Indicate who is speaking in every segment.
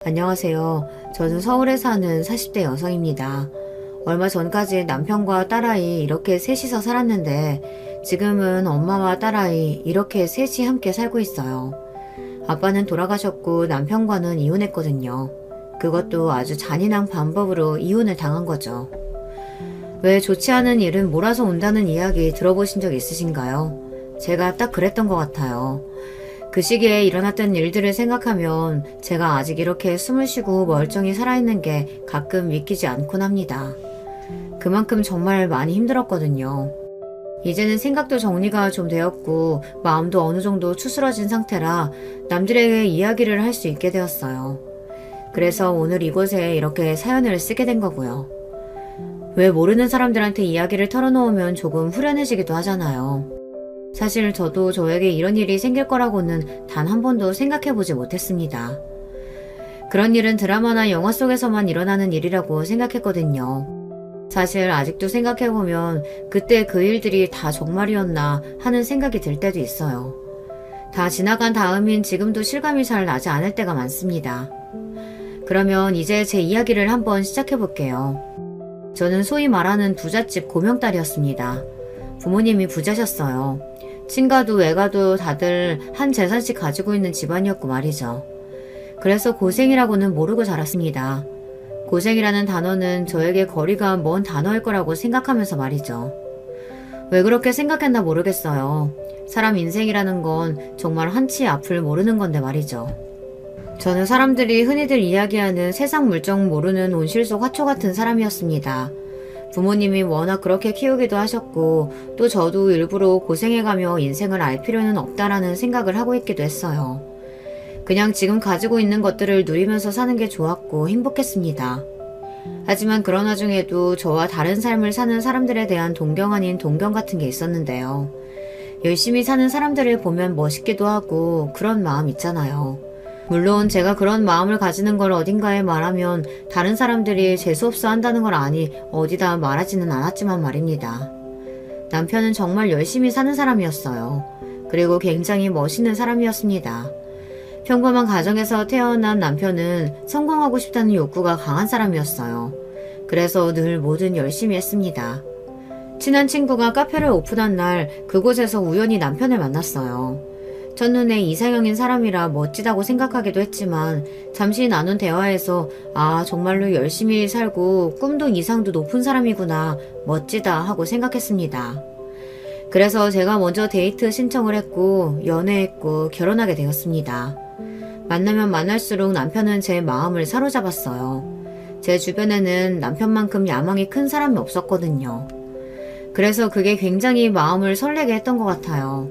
Speaker 1: 안녕하세요. 저는 서울에 사는 40대 여성입니다. 얼마 전까지 남편과 딸아이 이렇게 셋이서 살았는데 지금은 엄마와 딸아이 이렇게 셋이 함께 살고 있어요. 아빠는 돌아가셨고 남편과는 이혼했거든요. 그것도 아주 잔인한 방법으로 이혼을 당한 거죠. 왜 좋지 않은 일은 몰아서 온다는 이야기 들어보신 적 있으신가요? 제가 딱 그랬던 것 같아요. 그 시기에 일어났던 일들을 생각하면 제가 아직 이렇게 숨을 쉬고 멀쩡히 살아있는 게 가끔 믿기지 않곤 합니다. 그만큼 정말 많이 힘들었거든요. 이제는 생각도 정리가 좀 되었고 마음도 어느 정도 추스러진 상태라 남들에게 이야기를 할 수 있게 되었어요. 그래서 오늘 이곳에 이렇게 사연을 쓰게 된 거고요. 왜 모르는 사람들한테 이야기를 털어놓으면 조금 후련해지기도 하잖아요. 사실 저도 저에게 이런 일이 생길 거라고는 단 한 번도 생각해보지 못했습니다. 그런 일은 드라마나 영화 속에서만 일어나는 일이라고 생각했거든요. 사실 아직도 생각해보면 그때 그 일들이 다 정말이었나 하는 생각이 들 때도 있어요. 다 지나간 다음인 지금도 실감이 잘 나지 않을 때가 많습니다. 그러면 이제 제 이야기를 한번 시작해볼게요. 저는 소위 말하는 부잣집 고명딸이었습니다. 부모님이 부자셨어요. 친가도 외가도 다들 한 재산씩 가지고 있는 집안이었고 말이죠. 그래서 고생이라고는 모르고 자랐습니다. 고생이라는 단어는 저에게 거리가 먼 단어일 거라고 생각하면서 말이죠. 왜 그렇게 생각했나 모르겠어요. 사람 인생이라는 건 정말 한치 앞을 모르는 건데 말이죠. 저는 사람들이 흔히들 이야기하는 세상 물정 모르는 온실 속 화초 같은 사람이었습니다. 부모님이 워낙 그렇게 키우기도 하셨고 또 저도 일부러 고생해가며 인생을 알 필요는 없다라는 생각을 하고 있기도 했어요. 그냥 지금 가지고 있는 것들을 누리면서 사는 게 좋았고 행복했습니다. 하지만 그런 와중에도 저와 다른 삶을 사는 사람들에 대한 동경 아닌 동경 같은 게 있었는데요. 열심히 사는 사람들을 보면 멋있기도 하고 그런 마음 있잖아요. 물론 제가 그런 마음을 가지는 걸 어딘가에 말하면 다른 사람들이 재수없어 한다는 걸 아니 어디다 말하지는 않았지만 말입니다. 남편은 정말 열심히 사는 사람이었어요. 그리고 굉장히 멋있는 사람이었습니다. 평범한 가정에서 태어난 남편은 성공하고 싶다는 욕구가 강한 사람이었어요. 그래서 늘 뭐든 열심히 했습니다. 친한 친구가 카페를 오픈한 날 그곳에서 우연히 남편을 만났어요. 첫눈에 이상형인 사람이라 멋지다고 생각하기도 했지만 잠시 나눈 대화에서 정말로 열심히 살고 꿈도 이상도 높은 사람이구나 멋지다 하고 생각했습니다. 그래서 제가 먼저 데이트 신청을 했고 연애했고 결혼하게 되었습니다. 만나면 만날수록 남편은 제 마음을 사로잡았어요. 제 주변에는 남편만큼 야망이 큰 사람이 없었거든요. 그래서 그게 굉장히 마음을 설레게 했던 것 같아요.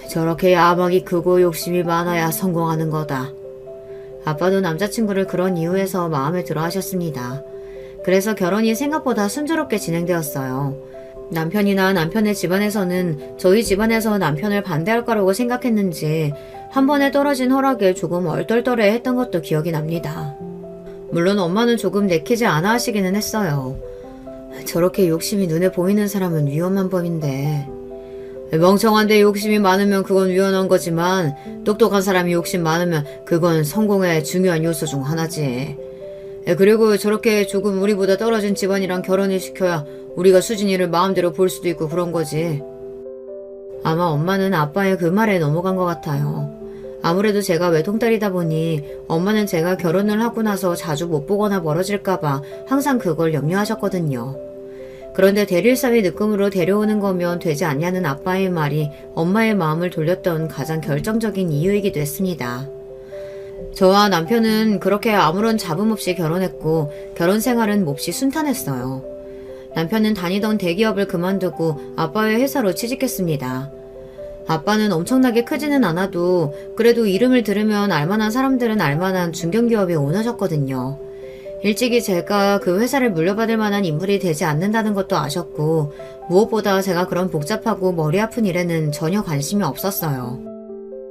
Speaker 1: 저렇게 야망이 크고 욕심이 많아야 성공하는 거다. 아빠도 남자친구를 그런 이유에서 마음에 들어 하셨습니다. 그래서 결혼이 생각보다 순조롭게 진행되었어요. 남편이나 남편의 집안에서는 저희 집안에서 남편을 반대할 거라고 생각했는지 한 번에 떨어진 허락에 조금 얼떨떨해 했던 것도 기억이 납니다. 물론 엄마는 조금 내키지 않아 하시기는 했어요. 저렇게 욕심이 눈에 보이는 사람은 위험한 법인데 멍청한데 욕심이 많으면 그건 위험한 거지만 똑똑한 사람이 욕심 많으면 그건 성공의 중요한 요소 중 하나지. 그리고 저렇게 조금 우리보다 떨어진 집안이랑 결혼을 시켜야 우리가 수진이를 마음대로 볼 수도 있고 그런 거지. 아마 엄마는 아빠의 그 말에 넘어간 것 같아요. 아무래도 제가 외동딸이다 보니 엄마는 제가 결혼을 하고 나서 자주 못 보거나 멀어질까봐 항상 그걸 염려하셨거든요. 그런데 대릴사위 느낌으로 데려오는 거면 되지 않냐는 아빠의 말이 엄마의 마음을 돌렸던 가장 결정적인 이유이기도 했습니다. 저와 남편은 그렇게 아무런 잡음 없이 결혼했고 결혼 생활은 몹시 순탄했어요. 남편은 다니던 대기업을 그만두고 아빠의 회사로 취직했습니다. 아빠는 엄청나게 크지는 않아도 그래도 이름을 들으면 알만한 사람들은 알만한 중견기업의 오너셨거든요. 일찍이 제가 그 회사를 물려받을 만한 인물이 되지 않는다는 것도 아셨고 무엇보다 제가 그런 복잡하고 머리 아픈 일에는 전혀 관심이 없었어요.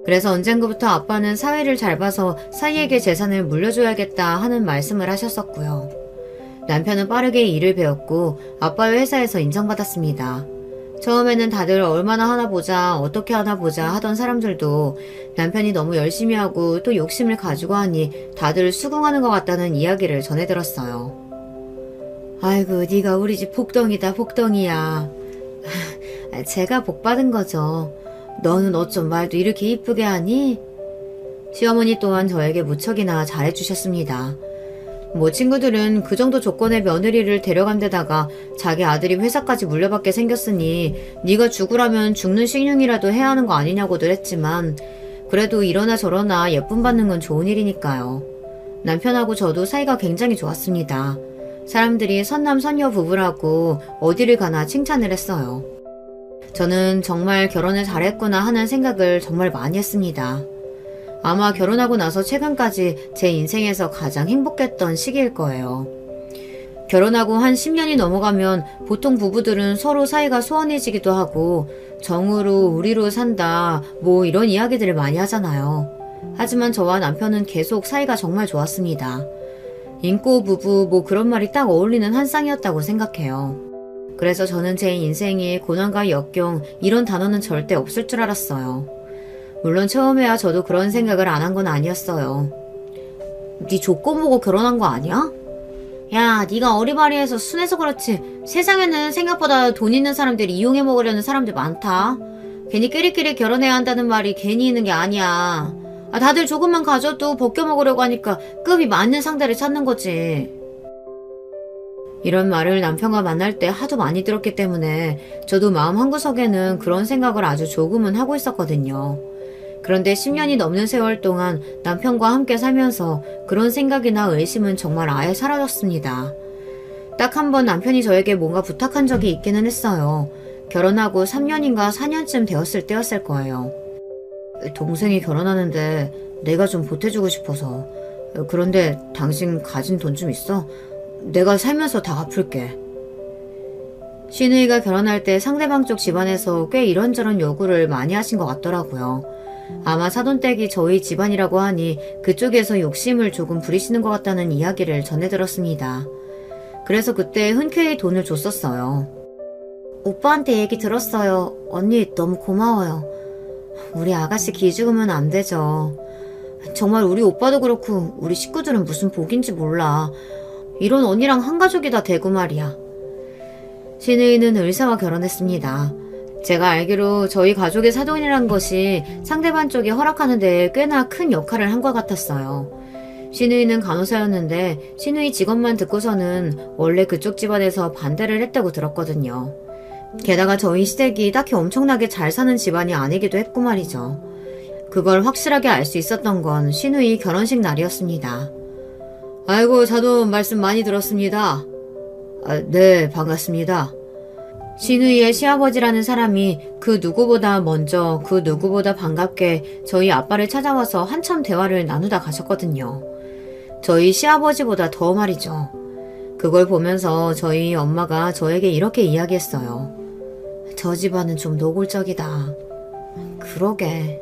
Speaker 1: 그래서 언젠가부터 아빠는 사회를 잘 봐서 사위에게 재산을 물려줘야겠다 하는 말씀을 하셨었고요. 남편은 빠르게 일을 배웠고 아빠의 회사에서 인정받았습니다. 처음에는 다들 얼마나 하나 보자, 어떻게 하나 보자 하던 사람들도 남편이 너무 열심히 하고 또 욕심을 가지고 하니 다들 수긍하는 것 같다는 이야기를 전해 들었어요. 아이고, 네가 우리 집 복덩이다, 복덩이야. 제가 복 받은 거죠. 너는 어쩜 말도 이렇게 이쁘게 하니? 시어머니 또한 저에게 무척이나 잘해주셨습니다. 뭐 친구들은 그 정도 조건의 며느리를 데려간 데다가 자기 아들이 회사까지 물려받게 생겼으니 네가 죽으라면 죽는 식용이라도 해야 하는 거 아니냐고들 했지만 그래도 이러나 저러나 예쁨 받는 건 좋은 일이니까요. 남편하고 저도 사이가 굉장히 좋았습니다. 사람들이 선남 선녀 부부라고 어디를 가나 칭찬을 했어요. 저는 정말 결혼을 잘했구나 하는 생각을 정말 많이 했습니다. 아마 결혼하고 나서 최근까지 제 인생에서 가장 행복했던 시기일 거예요. 결혼하고 한 10년이 넘어가면 보통 부부들은 서로 사이가 소원해지기도 하고 정으로 우리로 산다 뭐 이런 이야기들을 많이 하잖아요. 하지만 저와 남편은 계속 사이가 정말 좋았습니다. 인꼬 부부 뭐 그런 말이 딱 어울리는 한 쌍이었다고 생각해요. 그래서 저는 제 인생에 고난과 역경 이런 단어는 절대 없을 줄 알았어요. 물론 처음에야 저도 그런 생각을 안 한 건 아니었어요. 네 조건 보고 결혼한 거 아니야? 야, 네가 어리바리해서 순해서 그렇지 세상에는 생각보다 돈 있는 사람들이 이용해 먹으려는 사람들 많다. 괜히 끼리끼리 결혼해야 한다는 말이 괜히 있는 게 아니야. 다들 조금만 가져도 벗겨 먹으려고 하니까 급이 맞는 상대를 찾는 거지. 이런 말을 남편과 만날 때 하도 많이 들었기 때문에 저도 마음 한구석에는 그런 생각을 아주 조금은 하고 있었거든요. 그런데 10년이 넘는 세월 동안 남편과 함께 살면서 그런 생각이나 의심은 정말 아예 사라졌습니다. 딱 한 번 남편이 저에게 뭔가 부탁한 적이 있기는 했어요. 결혼하고 3년인가 4년쯤 되었을 때였을 거예요. 동생이 결혼하는데 내가 좀 보태주고 싶어서. 그런데 당신 가진 돈 좀 있어? 내가 살면서 다 갚을게. 시누이가 결혼할 때 상대방 쪽 집안에서 꽤 이런저런 요구를 많이 하신 것 같더라고요. 아마 사돈댁이 저희 집안이라고 하니 그쪽에서 욕심을 조금 부리시는 것 같다는 이야기를 전해 들었습니다. 그래서 그때 흔쾌히 돈을 줬었어요. 오빠한테 얘기 들었어요. 언니 너무 고마워요. 우리 아가씨 기죽으면 안 되죠. 정말 우리 오빠도 그렇고 우리 식구들은 무슨 복인지 몰라. 이런 언니랑 한 가족이 다 되고 말이야. 시누이는 의사와 결혼했습니다. 제가 알기로 저희 가족의 사돈이란 것이 상대방 쪽이 허락하는 데 꽤나 큰 역할을 한 것 같았어요. 시누이는 간호사였는데 시누이 직업만 듣고서는 원래 그쪽 집안에서 반대를 했다고 들었거든요. 게다가 저희 시댁이 딱히 엄청나게 잘 사는 집안이 아니기도 했고 말이죠. 그걸 확실하게 알 수 있었던 건 시누이 결혼식 날이었습니다. 아이고, 사돈 말씀 많이 들었습니다. 네, 반갑습니다. 시누이의 시아버지라는 사람이 그 누구보다 먼저 그 누구보다 반갑게 저희 아빠를 찾아와서 한참 대화를 나누다 가셨거든요. 저희 시아버지보다 더 말이죠. 그걸 보면서 저희 엄마가 저에게 이렇게 이야기했어요. 저 집안은 좀 노골적이다. 그러게.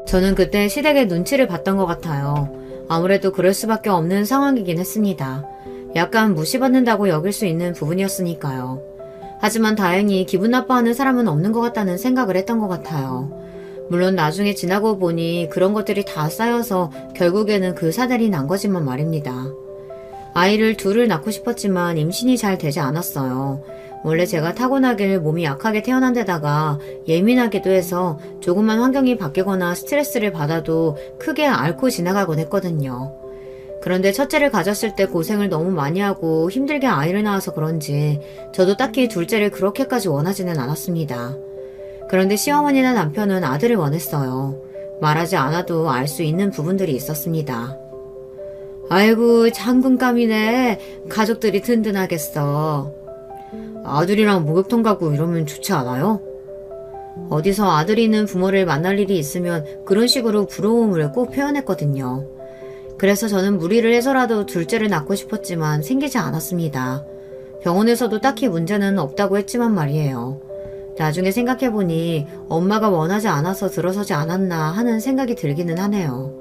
Speaker 1: 저는 그때 시댁의 눈치를 봤던 것 같아요. 아무래도 그럴 수밖에 없는 상황이긴 했습니다. 약간 무시받는다고 여길 수 있는 부분이었으니까요. 하지만 다행히 기분 나빠하는 사람은 없는 것 같다는 생각을 했던 것 같아요. 물론 나중에 지나고 보니 그런 것들이 다 쌓여서 결국에는 그 사달이 난 거지만 말입니다. 아이를 둘을 낳고 싶었지만 임신이 잘 되지 않았어요. 원래 제가 타고나길 몸이 약하게 태어난 데다가 예민하기도 해서 조금만 환경이 바뀌거나 스트레스를 받아도 크게 앓고 지나가곤 했거든요. 그런데 첫째를 가졌을 때 고생을 너무 많이 하고 힘들게 아이를 낳아서 그런지 저도 딱히 둘째를 그렇게까지 원하지는 않았습니다. 그런데 시어머니나 남편은 아들을 원했어요. 말하지 않아도 알 수 있는 부분들이 있었습니다. 아이고, 장군감이네. 가족들이 든든하겠어. 아들이랑 목욕탕 가고 이러면 좋지 않아요? 어디서 아들이 있는 부모를 만날 일이 있으면 그런 식으로 부러움을 꼭 표현했거든요. 그래서 저는 무리를 해서라도 둘째를 낳고 싶었지만 생기지 않았습니다. 병원에서도 딱히 문제는 없다고 했지만 말이에요. 나중에 생각해보니 엄마가 원하지 않아서 들어서지 않았나 하는 생각이 들기는 하네요.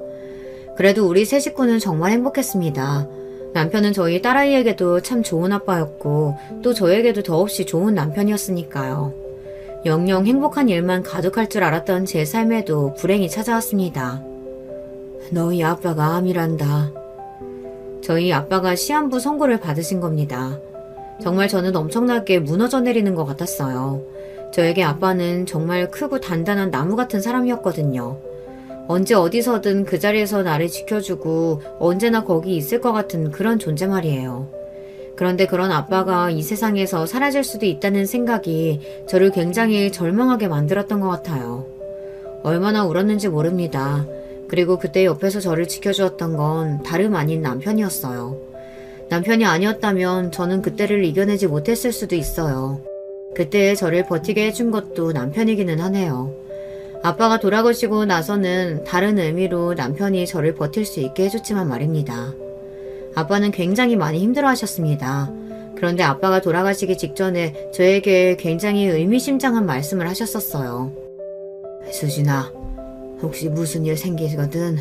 Speaker 1: 그래도 우리 세 식구는 정말 행복했습니다. 남편은 저희 딸아이에게도 참 좋은 아빠였고 또 저에게도 더없이 좋은 남편이었으니까요. 영영 행복한 일만 가득할 줄 알았던 제 삶에도 불행이 찾아왔습니다. 너희 아빠가 암이란다. 저희 아빠가 시한부 선고를 받으신 겁니다. 정말 저는 엄청나게 무너져 내리는 것 같았어요. 저에게 아빠는 정말 크고 단단한 나무 같은 사람이었거든요. 언제 어디서든 그 자리에서 나를 지켜주고 언제나 거기 있을 것 같은 그런 존재 말이에요. 그런데 그런 아빠가 이 세상에서 사라질 수도 있다는 생각이 저를 굉장히 절망하게 만들었던 것 같아요. 얼마나 울었는지 모릅니다. 그리고 그때 옆에서 저를 지켜주었던 건 다름 아닌 남편이었어요. 남편이 아니었다면 저는 그때를 이겨내지 못했을 수도 있어요. 그때 저를 버티게 해준 것도 남편이기는 하네요. 아빠가 돌아가시고 나서는 다른 의미로 남편이 저를 버틸 수 있게 해줬지만 말입니다. 아빠는 굉장히 많이 힘들어 하셨습니다. 그런데 아빠가 돌아가시기 직전에 저에게 굉장히 의미심장한 말씀을 하셨었어요. 수진아, 혹시 무슨 일 생기거든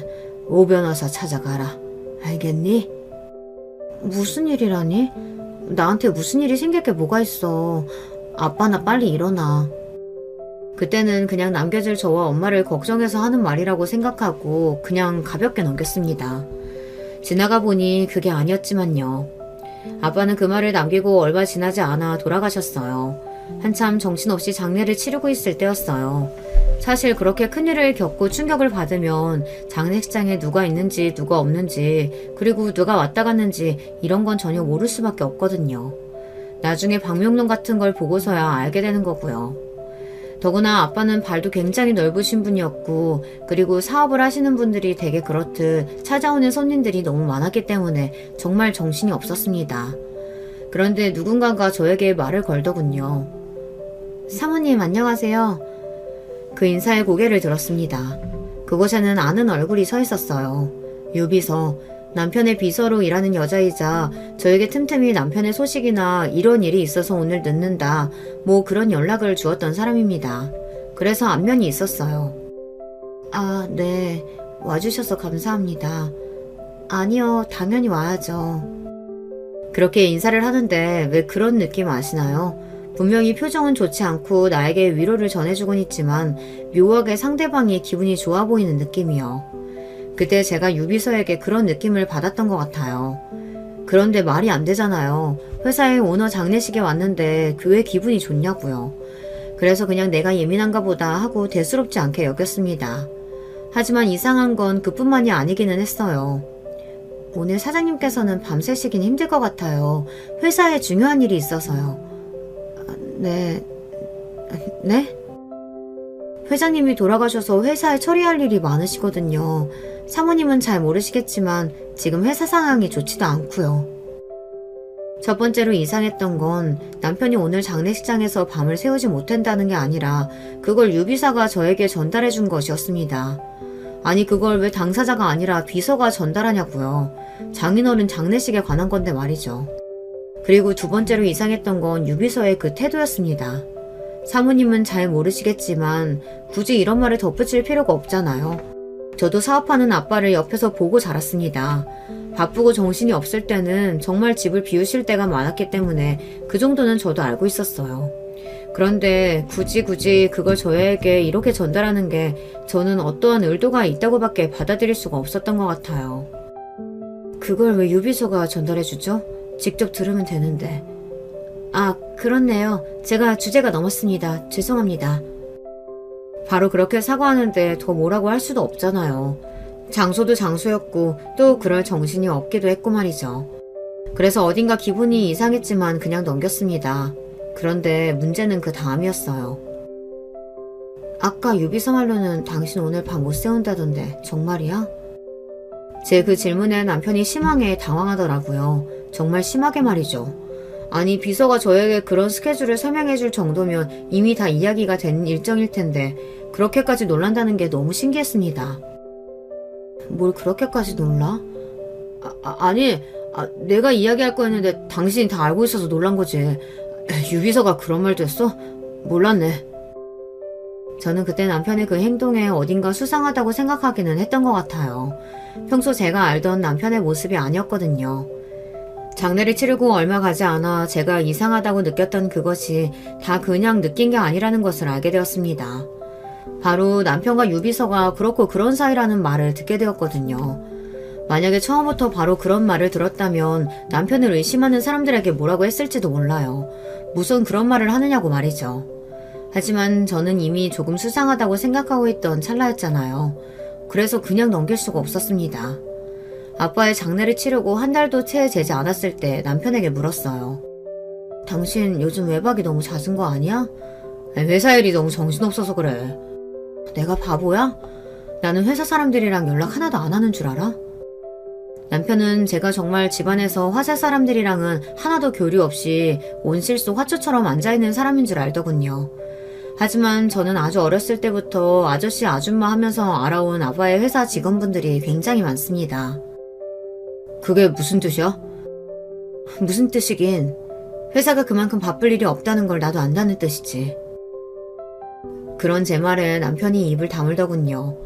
Speaker 1: 오 변호사 찾아가라. 알겠니? 무슨 일이라니? 나한테 무슨 일이 생길 게 뭐가 있어. 아빠나 빨리 일어나. 그때는 그냥 남겨질 저와 엄마를 걱정해서 하는 말이라고 생각하고 그냥 가볍게 넘겼습니다. 지나가 보니 그게 아니었지만요. 아빠는 그 말을 남기고 얼마 지나지 않아 돌아가셨어요. 한참 정신없이 장례를 치르고 있을 때였어요. 사실 그렇게 큰일을 겪고 충격을 받으면 장례식장에 누가 있는지 누가 없는지 그리고 누가 왔다 갔는지 이런 건 전혀 모를 수밖에 없거든요. 나중에 방명록 같은 걸 보고서야 알게 되는 거고요. 더구나 아빠는 발도 굉장히 넓으신 분이었고 그리고 사업을 하시는 분들이 되게 그렇듯 찾아오는 손님들이 너무 많았기 때문에 정말 정신이 없었습니다. 그런데 누군가가 저에게 말을 걸더군요. 사모님 안녕하세요. 그 인사에 고개를 들었습니다. 그곳에는 아는 얼굴이 서 있었어요. 유비서, 남편의 비서로 일하는 여자이자 저에게 틈틈이 남편의 소식이나 이런 일이 있어서 오늘 늦는다 뭐 그런 연락을 주었던 사람입니다. 그래서 안면이 있었어요. 아, 네. 와주셔서 감사합니다. 아니요, 당연히 와야죠. 그렇게 인사를 하는데 왜 그런 느낌 아시나요? 분명히 표정은 좋지 않고 나에게 위로를 전해주곤 있지만 묘하게 상대방이 기분이 좋아 보이는 느낌이요. 그때 제가 유비서에게 그런 느낌을 받았던 것 같아요. 그런데 말이 안 되잖아요. 회사에 오너 장례식에 왔는데 그 왜 기분이 좋냐고요. 그래서 그냥 내가 예민한가 보다 하고 대수롭지 않게 여겼습니다. 하지만 이상한 건 그뿐만이 아니기는 했어요. 오늘 사장님께서는 밤새시긴 힘들 것 같아요. 회사에 중요한 일이 있어서요. 네? 회장님이 돌아가셔서 회사에 처리할 일이 많으시거든요. 사모님은 잘 모르시겠지만 지금 회사 상황이 좋지도 않고요. 첫 번째로 이상했던 건 남편이 오늘 장례식장에서 밤을 새우지 못한다는 게 아니라 그걸 유비사가 저에게 전달해 준 것이었습니다. 아니 그걸 왜 당사자가 아니라 비서가 전달하냐고요. 장인어른 장례식에 관한 건데 말이죠. 그리고 두 번째로 이상했던 건 유비서의 그 태도였습니다. 사모님은 잘 모르시겠지만 굳이 이런 말을 덧붙일 필요가 없잖아요. 저도 사업하는 아빠를 옆에서 보고 자랐습니다. 바쁘고 정신이 없을 때는 정말 집을 비우실 때가 많았기 때문에 그 정도는 저도 알고 있었어요. 그런데 굳이 그걸 저에게 이렇게 전달하는 게 저는 어떠한 의도가 있다고밖에 받아들일 수가 없었던 것 같아요. 그걸 왜 유비서가 전달해주죠? 직접 들으면 되는데. 아, 그렇네요. 제가 주제가 넘었습니다. 죄송합니다. 바로 그렇게 사과하는데 더 뭐라고 할 수도 없잖아요. 장소도 장소였고 또 그럴 정신이 없기도 했고 말이죠. 그래서 어딘가 기분이 이상했지만 그냥 넘겼습니다. 그런데 문제는 그 다음이었어요. 아까 유비서 말로는 당신 오늘 밤 못 세운다던데 정말이야? 제 그 질문에 남편이 심하게 당황하더라고요. 정말 심하게 말이죠. 아니 비서가 저에게 그런 스케줄을 설명해 줄 정도면 이미 다 이야기가 된 일정일 텐데 그렇게까지 놀란다는 게 너무 신기했습니다. 뭘 그렇게까지 놀라? 아니 내가 이야기할 거였는데 당신이 다 알고 있어서 놀란 거지. 유비서가 그런 말도 했어? 몰랐네. 저는 그때 남편의 그 행동에 어딘가 수상하다고 생각하기는 했던 것 같아요. 평소 제가 알던 남편의 모습이 아니었거든요. 장례를 치르고 얼마 가지 않아 제가 이상하다고 느꼈던 그것이 다 그냥 느낀 게 아니라는 것을 알게 되었습니다. 바로 남편과 유비서가 그렇고 그런 사이라는 말을 듣게 되었거든요. 만약에 처음부터 바로 그런 말을 들었다면 남편을 의심하는 사람들에게 뭐라고 했을지도 몰라요. 무슨 그런 말을 하느냐고 말이죠. 하지만 저는 이미 조금 수상하다고 생각하고 있던 찰나였잖아요. 그래서 그냥 넘길 수가 없었습니다. 아빠의 장례를 치르고 한 달도 채 되지 않았을 때 남편에게 물었어요. 당신 요즘 외박이 너무 잦은 거 아니야? 회사 일이 너무 정신없어서 그래. 내가 바보야? 나는 회사 사람들이랑 연락 하나도 안 하는 줄 알아? 남편은 제가 정말 집안에서 화세 사람들이랑은 하나도 교류 없이 온실속 화초처럼 앉아있는 사람인 줄 알더군요. 하지만 저는 아주 어렸을 때부터 아저씨 아줌마 하면서 알아온 아빠의 회사 직원분들이 굉장히 많습니다. 그게 무슨 뜻이야? 무슨 뜻이긴 회사가 그만큼 바쁠 일이 없다는 걸 나도 안다는 뜻이지. 그런 제 말에 남편이 입을 다물더군요.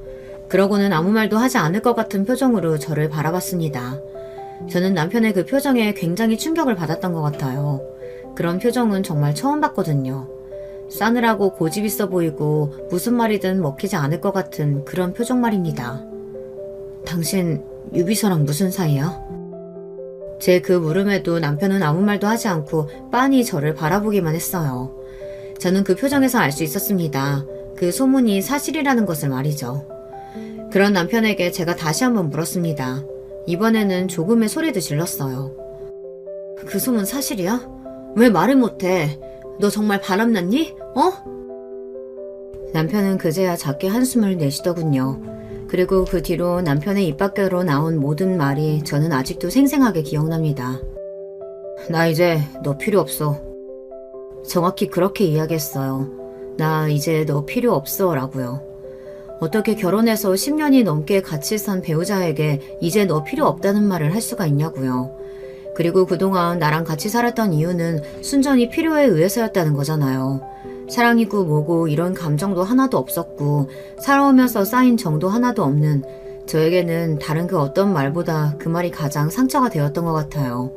Speaker 1: 그러고는 아무 말도 하지 않을 것 같은 표정으로 저를 바라봤습니다. 저는 남편의 그 표정에 굉장히 충격을 받았던 것 같아요. 그런 표정은 정말 처음 봤거든요. 싸늘하고 고집 있어 보이고 무슨 말이든 먹히지 않을 것 같은 그런 표정 말입니다. 당신 유비서랑 무슨 사이야? 제 그 물음에도 남편은 아무 말도 하지 않고 빤히 저를 바라보기만 했어요. 저는 그 표정에서 알 수 있었습니다. 그 소문이 사실이라는 것을 말이죠. 그런 남편에게 제가 다시 한번 물었습니다. 이번에는 조금의 소리도 질렀어요. 그 소문 사실이야? 왜 말을 못해? 너 정말 바람났니? 남편은 그제야 작게 한숨을 내쉬더군요. 그리고 그 뒤로 남편의 입 밖으로 나온 모든 말이 저는 아직도 생생하게 기억납니다. 나 이제 너 필요 없어. 정확히 그렇게 이야기했어요. 나 이제 너 필요 없어 라고요. 어떻게 결혼해서 10년이 넘게 같이 산 배우자에게 이제 너 필요 없다는 말을 할 수가 있냐고요. 그리고 그동안 나랑 같이 살았던 이유는 순전히 필요에 의해서였다는 거잖아요. 사랑이고 뭐고 이런 감정도 하나도 없었고 살아오면서 쌓인 정도 하나도 없는 저에게는 다른 그 어떤 말보다 그 말이 가장 상처가 되었던 것 같아요.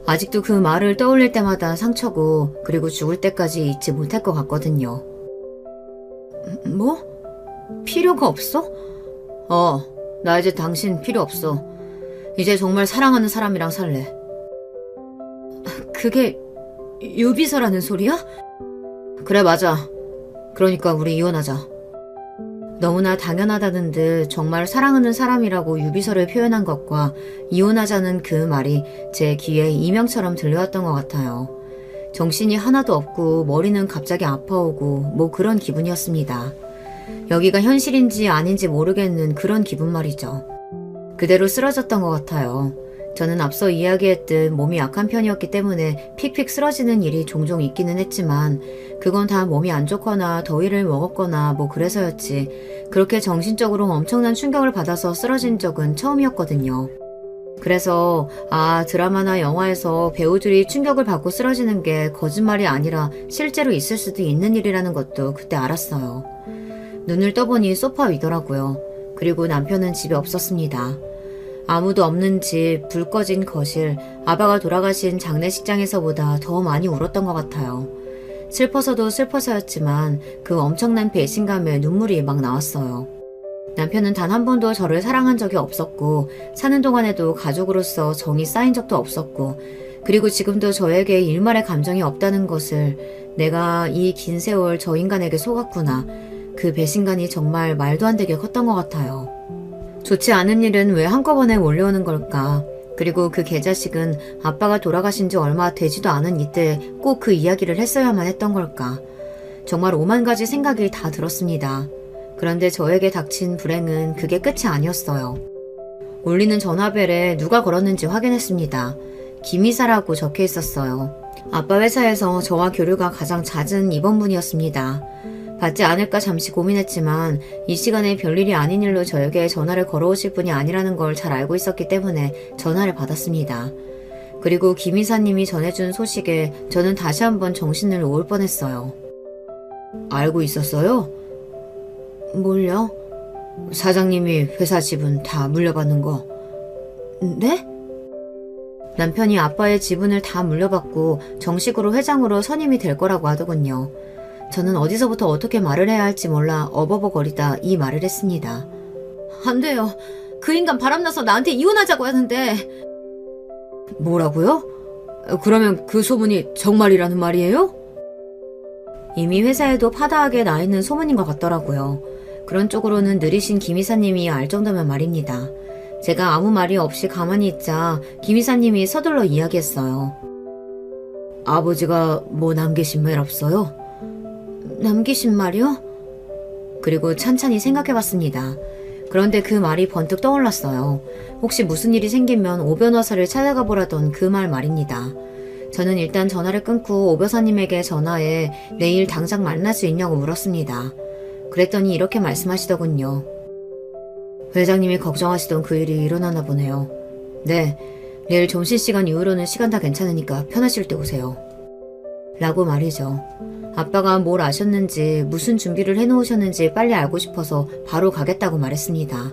Speaker 1: 아직도 그 말을 떠올릴 때마다 상처고 그리고 죽을 때까지 잊지 못할 것 같거든요. 뭐? 필요가 없어? 나 이제 당신 필요 없어. 이제 정말 사랑하는 사람이랑 살래. 그게 유비서라는 소리야? 그래 맞아. 그러니까 우리 이혼하자. 너무나 당연하다는 듯 정말 사랑하는 사람이라고 유비서를 표현한 것과 이혼하자는 그 말이 제 귀에 이명처럼 들려왔던 것 같아요. 정신이 하나도 없고 머리는 갑자기 아파오고 뭐 그런 기분이었습니다. 여기가 현실인지 아닌지 모르겠는 그런 기분 말이죠. 그대로 쓰러졌던 것 같아요. 저는 앞서 이야기했듯 몸이 약한 편이었기 때문에 픽픽 쓰러지는 일이 종종 있기는 했지만 그건 다 몸이 안 좋거나 더위를 먹었거나 뭐 그래서였지 그렇게 정신적으로 엄청난 충격을 받아서 쓰러진 적은 처음이었거든요. 그래서 드라마나 영화에서 배우들이 충격을 받고 쓰러지는 게 거짓말이 아니라 실제로 있을 수도 있는 일이라는 것도 그때 알았어요. 눈을 떠보니 소파 위더라고요. 그리고 남편은 집에 없었습니다. 아무도 없는 집, 불 꺼진 거실, 아빠가 돌아가신 장례식장에서보다 더 많이 울었던 것 같아요. 슬퍼서도 슬퍼서였지만 그 엄청난 배신감에 눈물이 막 나왔어요. 남편은 단 한 번도 저를 사랑한 적이 없었고 사는 동안에도 가족으로서 정이 쌓인 적도 없었고 그리고 지금도 저에게 일말의 감정이 없다는 것을 내가 이 긴 세월 저 인간에게 속았구나. 그 배신감이 정말 말도 안 되게 컸던 것 같아요. 좋지 않은 일은 왜 한꺼번에 몰려오는 걸까? 그리고 그 개자식은 아빠가 돌아가신 지 얼마 되지도 않은 이때 꼭 그 이야기를 했어야만 했던 걸까? 정말 오만 가지 생각이 다 들었습니다. 그런데 저에게 닥친 불행은 그게 끝이 아니었어요. 울리는 전화벨에 누가 걸었는지 확인했습니다. 김이사라고 적혀 있었어요. 아빠 회사에서 저와 교류가 가장 잦은 입원분이었습니다. 받지 않을까 잠시 고민했지만 이 시간에 별일이 아닌 일로 저에게 전화를 걸어오실 분이 아니라는 걸 잘 알고 있었기 때문에 전화를 받았습니다. 그리고 김 이사님이 전해준 소식에 저는 다시 한번 정신을 놓을 뻔했어요. 알고 있었어요? 뭘요? 사장님이 회사 지분 다 물려받는 거. 네? 남편이 아빠의 지분을 다 물려받고 정식으로 회장으로 선임이 될 거라고 하더군요. 저는 어디서부터 어떻게 말을 해야 할지 몰라 어버버거리다 이 말을 했습니다. 안 돼요. 그 인간 바람나서 나한테 이혼하자고 하는데. 뭐라고요? 그러면 그 소문이 정말이라는 말이에요? 이미 회사에도 파다하게 나 있는 소문인 것 같더라고요. 그런 쪽으로는 느리신 김 이사님이 알 정도면 말입니다. 제가 아무 말이 없이 가만히 있자 김 이사님이 서둘러 이야기했어요. 아버지가 뭐 남기신 말 없어요? 남기신 말이요? 그리고 찬찬히 생각해봤습니다. 그런데 그 말이 번뜩 떠올랐어요. 혹시 무슨 일이 생기면 오 변호사를 찾아가 보라던 그 말입니다. 저는 일단 전화를 끊고 오 변호사님에게 전화해 내일 당장 만날 수 있냐고 물었습니다. 그랬더니 이렇게 말씀하시더군요. 회장님이 걱정하시던 그 일이 일어나나 보네요. 네, 내일 점심시간 이후로는 시간 다 괜찮으니까 편하실 때 오세요. 라고 말이죠. 아빠가 뭘 아셨는지 무슨 준비를 해놓으셨는지 빨리 알고 싶어서 바로 가겠다고 말했습니다.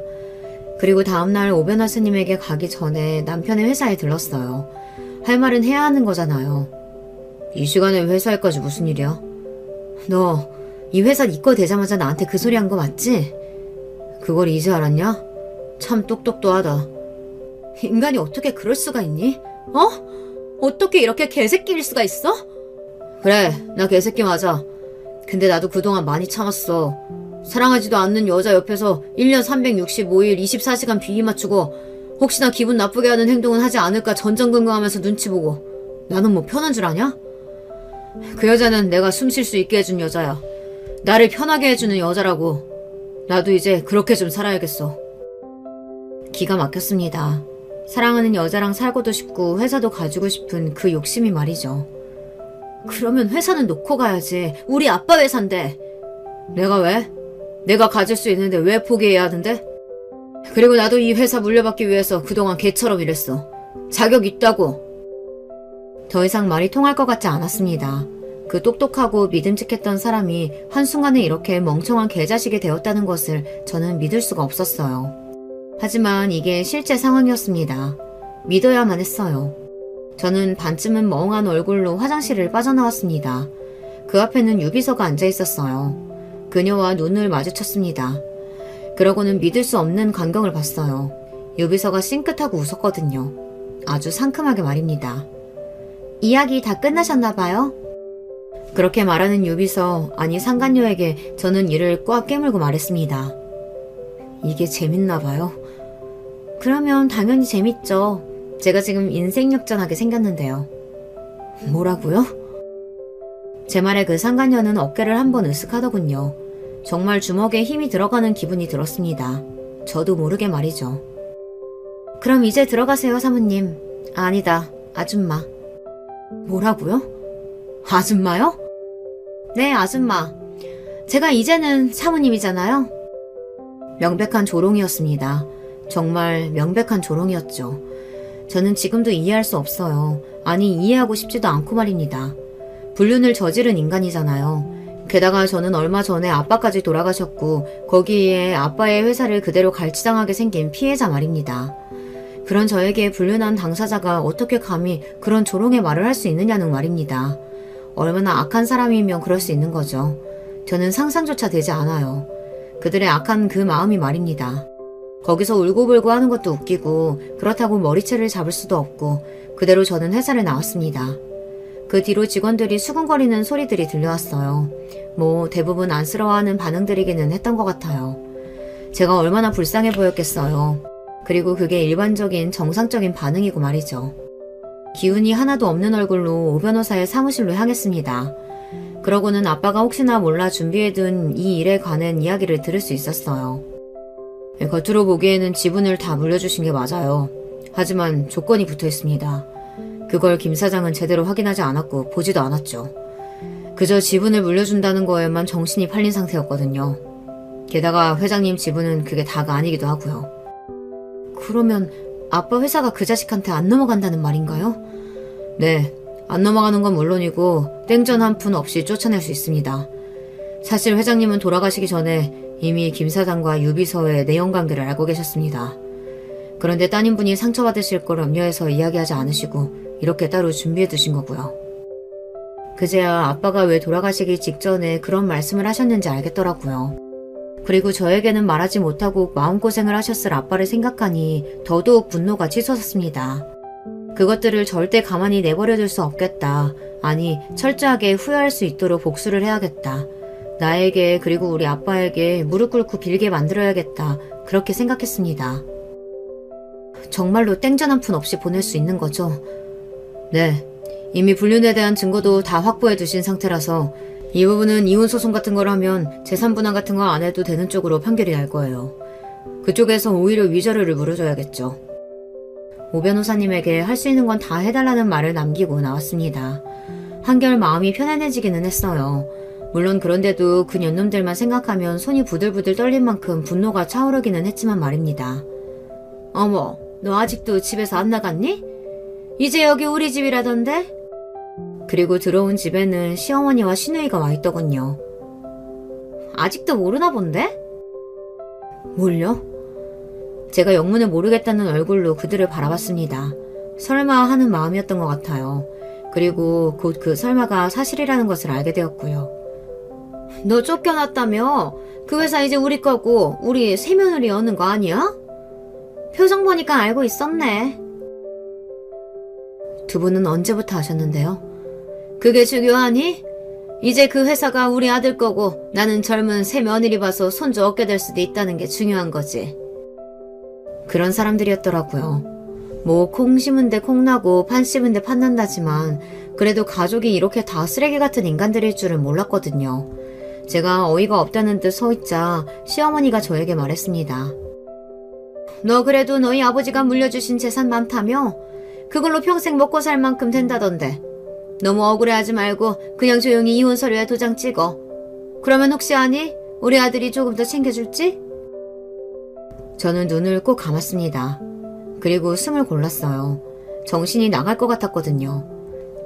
Speaker 1: 그리고 다음날 오 변호사님에게 가기 전에 남편의 회사에 들렀어요. 할 말은 해야 하는 거잖아요. 이 시간에 회사에까지 무슨 일이야? 너 이 회사 네 거 되자마자 나한테 그 소리 한 거 맞지? 그걸 이제 알았냐? 참 똑똑도 하다. 인간이 어떻게 그럴 수가 있니? 어떻게 이렇게 개새끼일 수가 있어? 그래, 나 개새끼 맞아. 근데 나도 그동안 많이 참았어. 사랑하지도 않는 여자 옆에서 1년 365일 24시간 비위 맞추고 혹시나 기분 나쁘게 하는 행동은 하지 않을까 전전긍긍하면서 눈치 보고. 나는 뭐 편한 줄 아냐? 그 여자는 내가 숨 쉴 수 있게 해준 여자야. 나를 편하게 해주는 여자라고. 나도 이제 그렇게 좀 살아야겠어. 기가 막혔습니다. 사랑하는 여자랑 살고도 싶고 회사도 가지고 싶은 그 욕심이 말이죠. 그러면 회사는 놓고 가야지. 우리 아빠 회사인데. 내가 왜? 내가 가질 수 있는데 왜 포기해야 하는데? 그리고 나도 이 회사 물려받기 위해서 그동안 개처럼 일했어. 자격 있다고. 더 이상 말이 통할 것 같지 않았습니다. 그 똑똑하고 믿음직했던 사람이 한순간에 이렇게 멍청한 개자식이 되었다는 것을 저는 믿을 수가 없었어요. 하지만 이게 실제 상황이었습니다. 믿어야만 했어요. 저는 반쯤은 멍한 얼굴로 화장실을 빠져나왔습니다. 그 앞에는 유비서가 앉아 있었어요. 그녀와 눈을 마주쳤습니다. 그러고는 믿을 수 없는 광경을 봤어요. 유비서가 싱긋하고 웃었거든요. 아주 상큼하게 말입니다. 이야기 다 끝나셨나봐요? 그렇게 말하는 유비서, 아니 상간녀에게 저는 이를 꽉 깨물고 말했습니다. 이게 재밌나봐요? 그러면 당연히 재밌죠. 제가 지금 인생 역전하게 생겼는데요. 뭐라고요? 제 말에 그 상간녀는 어깨를 한번 으쓱하더군요. 정말 주먹에 힘이 들어가는 기분이 들었습니다. 저도 모르게 말이죠. 그럼 이제 들어가세요, 사모님. 아니다, 아줌마. 뭐라고요? 아줌마요? 네, 아줌마. 제가 이제는 사모님이잖아요. 명백한 조롱이었습니다. 정말 명백한 조롱이었죠. 저는 지금도 이해할 수 없어요. 아니, 이해하고 싶지도 않고 말입니다. 불륜을 저지른 인간이잖아요. 게다가 저는 얼마 전에 아빠까지 돌아가셨고 거기에 아빠의 회사를 그대로 갈취당하게 생긴 피해자 말입니다. 그런 저에게 불륜한 당사자가 어떻게 감히 그런 조롱의 말을 할 수 있느냐는 말입니다. 얼마나 악한 사람이면 그럴 수 있는 거죠. 저는 상상조차 되지 않아요. 그들의 악한 그 마음이 말입니다. 거기서 울고불고 하는 것도 웃기고 그렇다고 머리채를 잡을 수도 없고 그대로 저는 회사를 나왔습니다. 그 뒤로 직원들이 수근거리는 소리들이 들려왔어요. 뭐 대부분 안쓰러워하는 반응들이기는 했던 것 같아요. 제가 얼마나 불쌍해 보였겠어요. 그리고 그게 일반적인 정상적인 반응이고 말이죠. 기운이 하나도 없는 얼굴로 오 변호사의 사무실로 향했습니다. 그러고는 아빠가 혹시나 몰라 준비해둔 이 일에 관한 이야기를 들을 수 있었어요. 겉으로 보기에는 지분을 다 물려주신 게 맞아요. 하지만 조건이 붙어 있습니다. 그걸 김 사장은 제대로 확인하지 않았고 보지도 않았죠. 그저 지분을 물려준다는 거에만 정신이 팔린 상태였거든요. 게다가 회장님 지분은 그게 다가 아니기도 하고요. 그러면 아빠 회사가 그 자식한테 안 넘어간다는 말인가요? 네, 안 넘어가는 건 물론이고 땡전 한 푼 없이 쫓아낼 수 있습니다. 사실 회장님은 돌아가시기 전에 이미 김 사장과 유비서의 내연관계를 알고 계셨습니다. 그런데 따님분이 상처받으실 걸 염려해서 이야기하지 않으시고 이렇게 따로 준비해 두신 거고요. 그제야 아빠가 왜 돌아가시기 직전에 그런 말씀을 하셨는지 알겠더라고요. 그리고 저에게는 말하지 못하고 마음고생을 하셨을 아빠를 생각하니 더더욱 분노가 치솟았습니다. 그것들을 절대 가만히 내버려둘 수 없겠다. 아니, 철저하게 후회할 수 있도록 복수를 해야겠다. 나에게 그리고 우리 아빠에게 무릎 꿇고 빌게 만들어야겠다. 그렇게 생각했습니다. 정말로 땡전 한 푼 없이 보낼 수 있는 거죠? 네. 이미 불륜에 대한 증거도 다 확보해 두신 상태라서 이 부분은 이혼 소송 같은 걸 하면 재산 분할 같은 거 안 해도 되는 쪽으로 판결이 날 거예요. 그쪽에서 오히려 위자료를 물어줘야겠죠. 오 변호사님에게 할 수 있는 건 다 해달라는 말을 남기고 나왔습니다. 한결 마음이 편안해지기는 했어요. 물론 그런데도 그 년놈들만 생각하면 손이 부들부들 떨린 만큼 분노가 차오르기는 했지만 말입니다. 어머, 너 아직도 집에서 안 나갔니? 이제 여기 우리 집이라던데? 그리고 들어온 집에는 시어머니와 시누이가 와 있더군요. 아직도 모르나 본데? 뭘요? 제가 영문을 모르겠다는 얼굴로 그들을 바라봤습니다. 설마 하는 마음이었던 것 같아요. 그리고 곧 그 설마가 사실이라는 것을 알게 되었고요. 너 쫓겨났다며? 그 회사 이제 우리 거고 우리 새며느리 여는 거 아니야? 표정 보니까 알고 있었네. 두 분은 언제부터 아셨는데요? 그게 중요하니? 이제 그 회사가 우리 아들 거고 나는 젊은 새며느리 봐서 손주 얻게 될 수도 있다는 게 중요한 거지. 그런 사람들이었더라고요. 뭐 콩 심은 데 콩 나고 판 씹은 데 판 난다지만 그래도 가족이 이렇게 다 쓰레기 같은 인간들일 줄은 몰랐거든요. 제가 어이가 없다는 듯 서있자 시어머니가 저에게 말했습니다. 너 그래도 너희 아버지가 물려주신 재산 많다며? 그걸로 평생 먹고 살 만큼 된다던데. 너무 억울해하지 말고 그냥 조용히 이혼 서류에 도장 찍어. 그러면 혹시 아니? 우리 아들이 조금 더 챙겨줄지? 저는 눈을 꼭 감았습니다. 그리고 숨을 골랐어요. 정신이 나갈 것 같았거든요.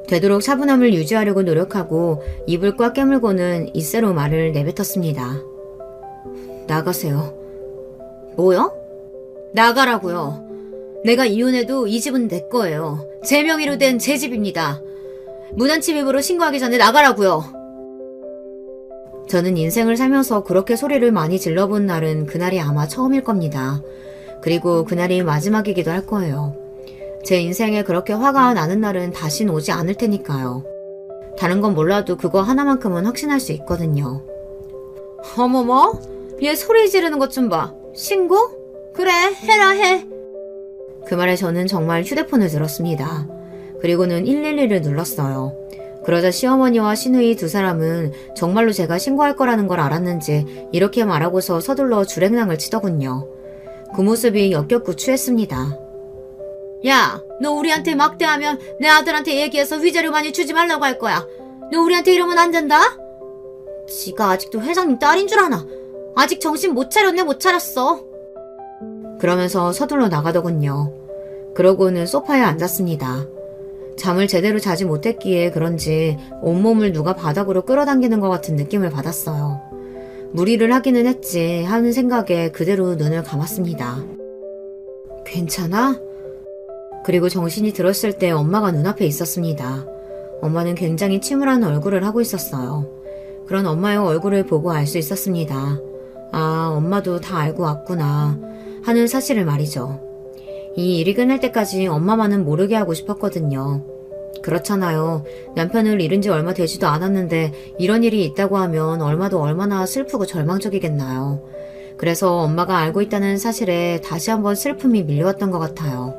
Speaker 1: 되도록 차분함을 유지하려고 노력하고 입을 꽉 깨물고는 이새로 말을 내뱉었습니다. 나가세요. 뭐요? 나가라고요. 내가 이혼해도 이 집은 내 거예요. 제 명의로 된 제 집입니다. 무단침입으로 신고하기 전에 나가라고요. 저는 인생을 살면서 그렇게 소리를 많이 질러본 날은 그날이 아마 처음일 겁니다. 그리고 그날이 마지막이기도 할 거예요. 제 인생에 그렇게 화가 나는 날은 다신 오지 않을 테니까요. 다른 건 몰라도 그거 하나만큼은 확신할 수 있거든요. 어머머? 얘 소리 지르는 것 좀 봐. 신고? 그래, 해라 해. 그 말에 저는 정말 휴대폰을 들었습니다. 그리고는 112를 눌렀어요. 그러자 시어머니와 시누이 두 사람은 정말로 제가 신고할 거라는 걸 알았는지 이렇게 말하고서 서둘러 줄행랑을 치더군요. 그 모습이 역겹고 추했습니다. 야, 너 우리한테 막대하면 내 아들한테 얘기해서 위자료 많이 주지 말라고 할 거야. 너 우리한테 이러면 안 된다? 지가 아직도 회장님 딸인 줄 아나? 아직 정신 못 차렸네 못 차렸어. 그러면서 서둘러 나가더군요. 그러고는 소파에 앉았습니다. 잠을 제대로 자지 못했기에 그런지 온몸을 누가 바닥으로 끌어당기는 것 같은 느낌을 받았어요. 무리를 하기는 했지 하는 생각에 그대로 눈을 감았습니다. 괜찮아? 그리고 정신이 들었을 때 엄마가 눈앞에 있었습니다. 엄마는 굉장히 침울한 얼굴을 하고 있었어요. 그런 엄마의 얼굴을 보고 알 수 있었습니다. 아, 엄마도 다 알고 왔구나 하는 사실을 말이죠. 이 일이 끝날 때까지 엄마만은 모르게 하고 싶었거든요. 그렇잖아요. 남편을 잃은 지 얼마 되지도 않았는데 이런 일이 있다고 하면 얼마나 슬프고 절망적이겠나요. 그래서 엄마가 알고 있다는 사실에 다시 한번 슬픔이 밀려왔던 것 같아요.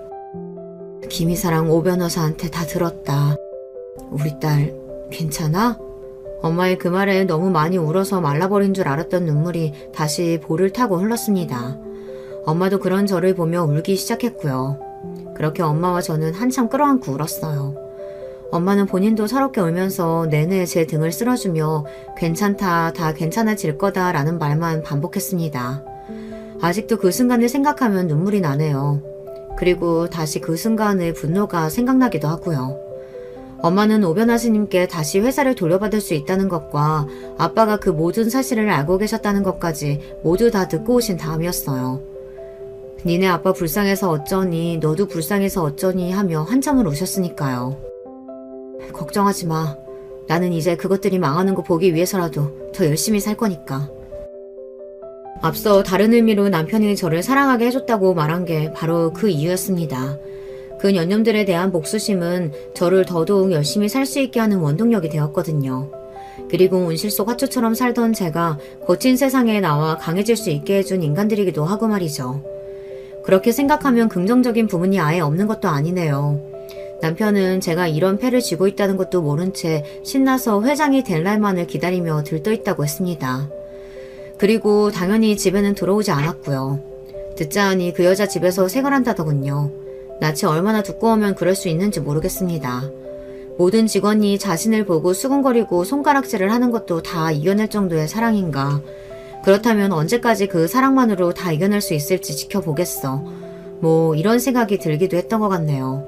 Speaker 1: 김이사랑 오 변호사한테 다 들었다. 우리 딸 괜찮아? 엄마의 그 말에 너무 많이 울어서 말라버린 줄 알았던 눈물이 다시 볼을 타고 흘렀습니다. 엄마도 그런 저를 보며 울기 시작했고요. 그렇게 엄마와 저는 한참 끌어안고 울었어요. 엄마는 본인도 서럽게 울면서 내내 제 등을 쓸어주며 괜찮다, 다 괜찮아질 거다 라는 말만 반복했습니다. 아직도 그 순간을 생각하면 눈물이 나네요. 그리고 다시 그 순간의 분노가 생각나기도 하고요. 엄마는 오 변호사님께 다시 회사를 돌려받을 수 있다는 것과 아빠가 그 모든 사실을 알고 계셨다는 것까지 모두 다 듣고 오신 다음이었어요. 니네 아빠 불쌍해서 어쩌니 너도 불쌍해서 어쩌니 하며 한참을 우셨으니까요. 걱정하지 마. 나는 이제 그것들이 망하는 거 보기 위해서라도 더 열심히 살 거니까. 앞서 다른 의미로 남편이 저를 사랑하게 해줬다고 말한 게 바로 그 이유였습니다. 그 년념들에 대한 복수심은 저를 더더욱 열심히 살 수 있게 하는 원동력이 되었거든요. 그리고 온실 속 화초처럼 살던 제가 거친 세상에 나와 강해질 수 있게 해준 인간들이기도 하고 말이죠. 그렇게 생각하면 긍정적인 부분이 아예 없는 것도 아니네요. 남편은 제가 이런 패를 쥐고 있다는 것도 모른 채 신나서 회장이 될 날만을 기다리며 들떠있다고 했습니다. 그리고 당연히 집에는 들어오지 않았고요. 듣자 하니 그 여자 집에서 생활한다더군요. 낯이 얼마나 두꺼우면 그럴 수 있는지 모르겠습니다. 모든 직원이 자신을 보고 수근거리고 손가락질을 하는 것도 다 이겨낼 정도의 사랑인가. 그렇다면 언제까지 그 사랑만으로 다 이겨낼 수 있을지 지켜보겠어. 뭐 이런 생각이 들기도 했던 것 같네요.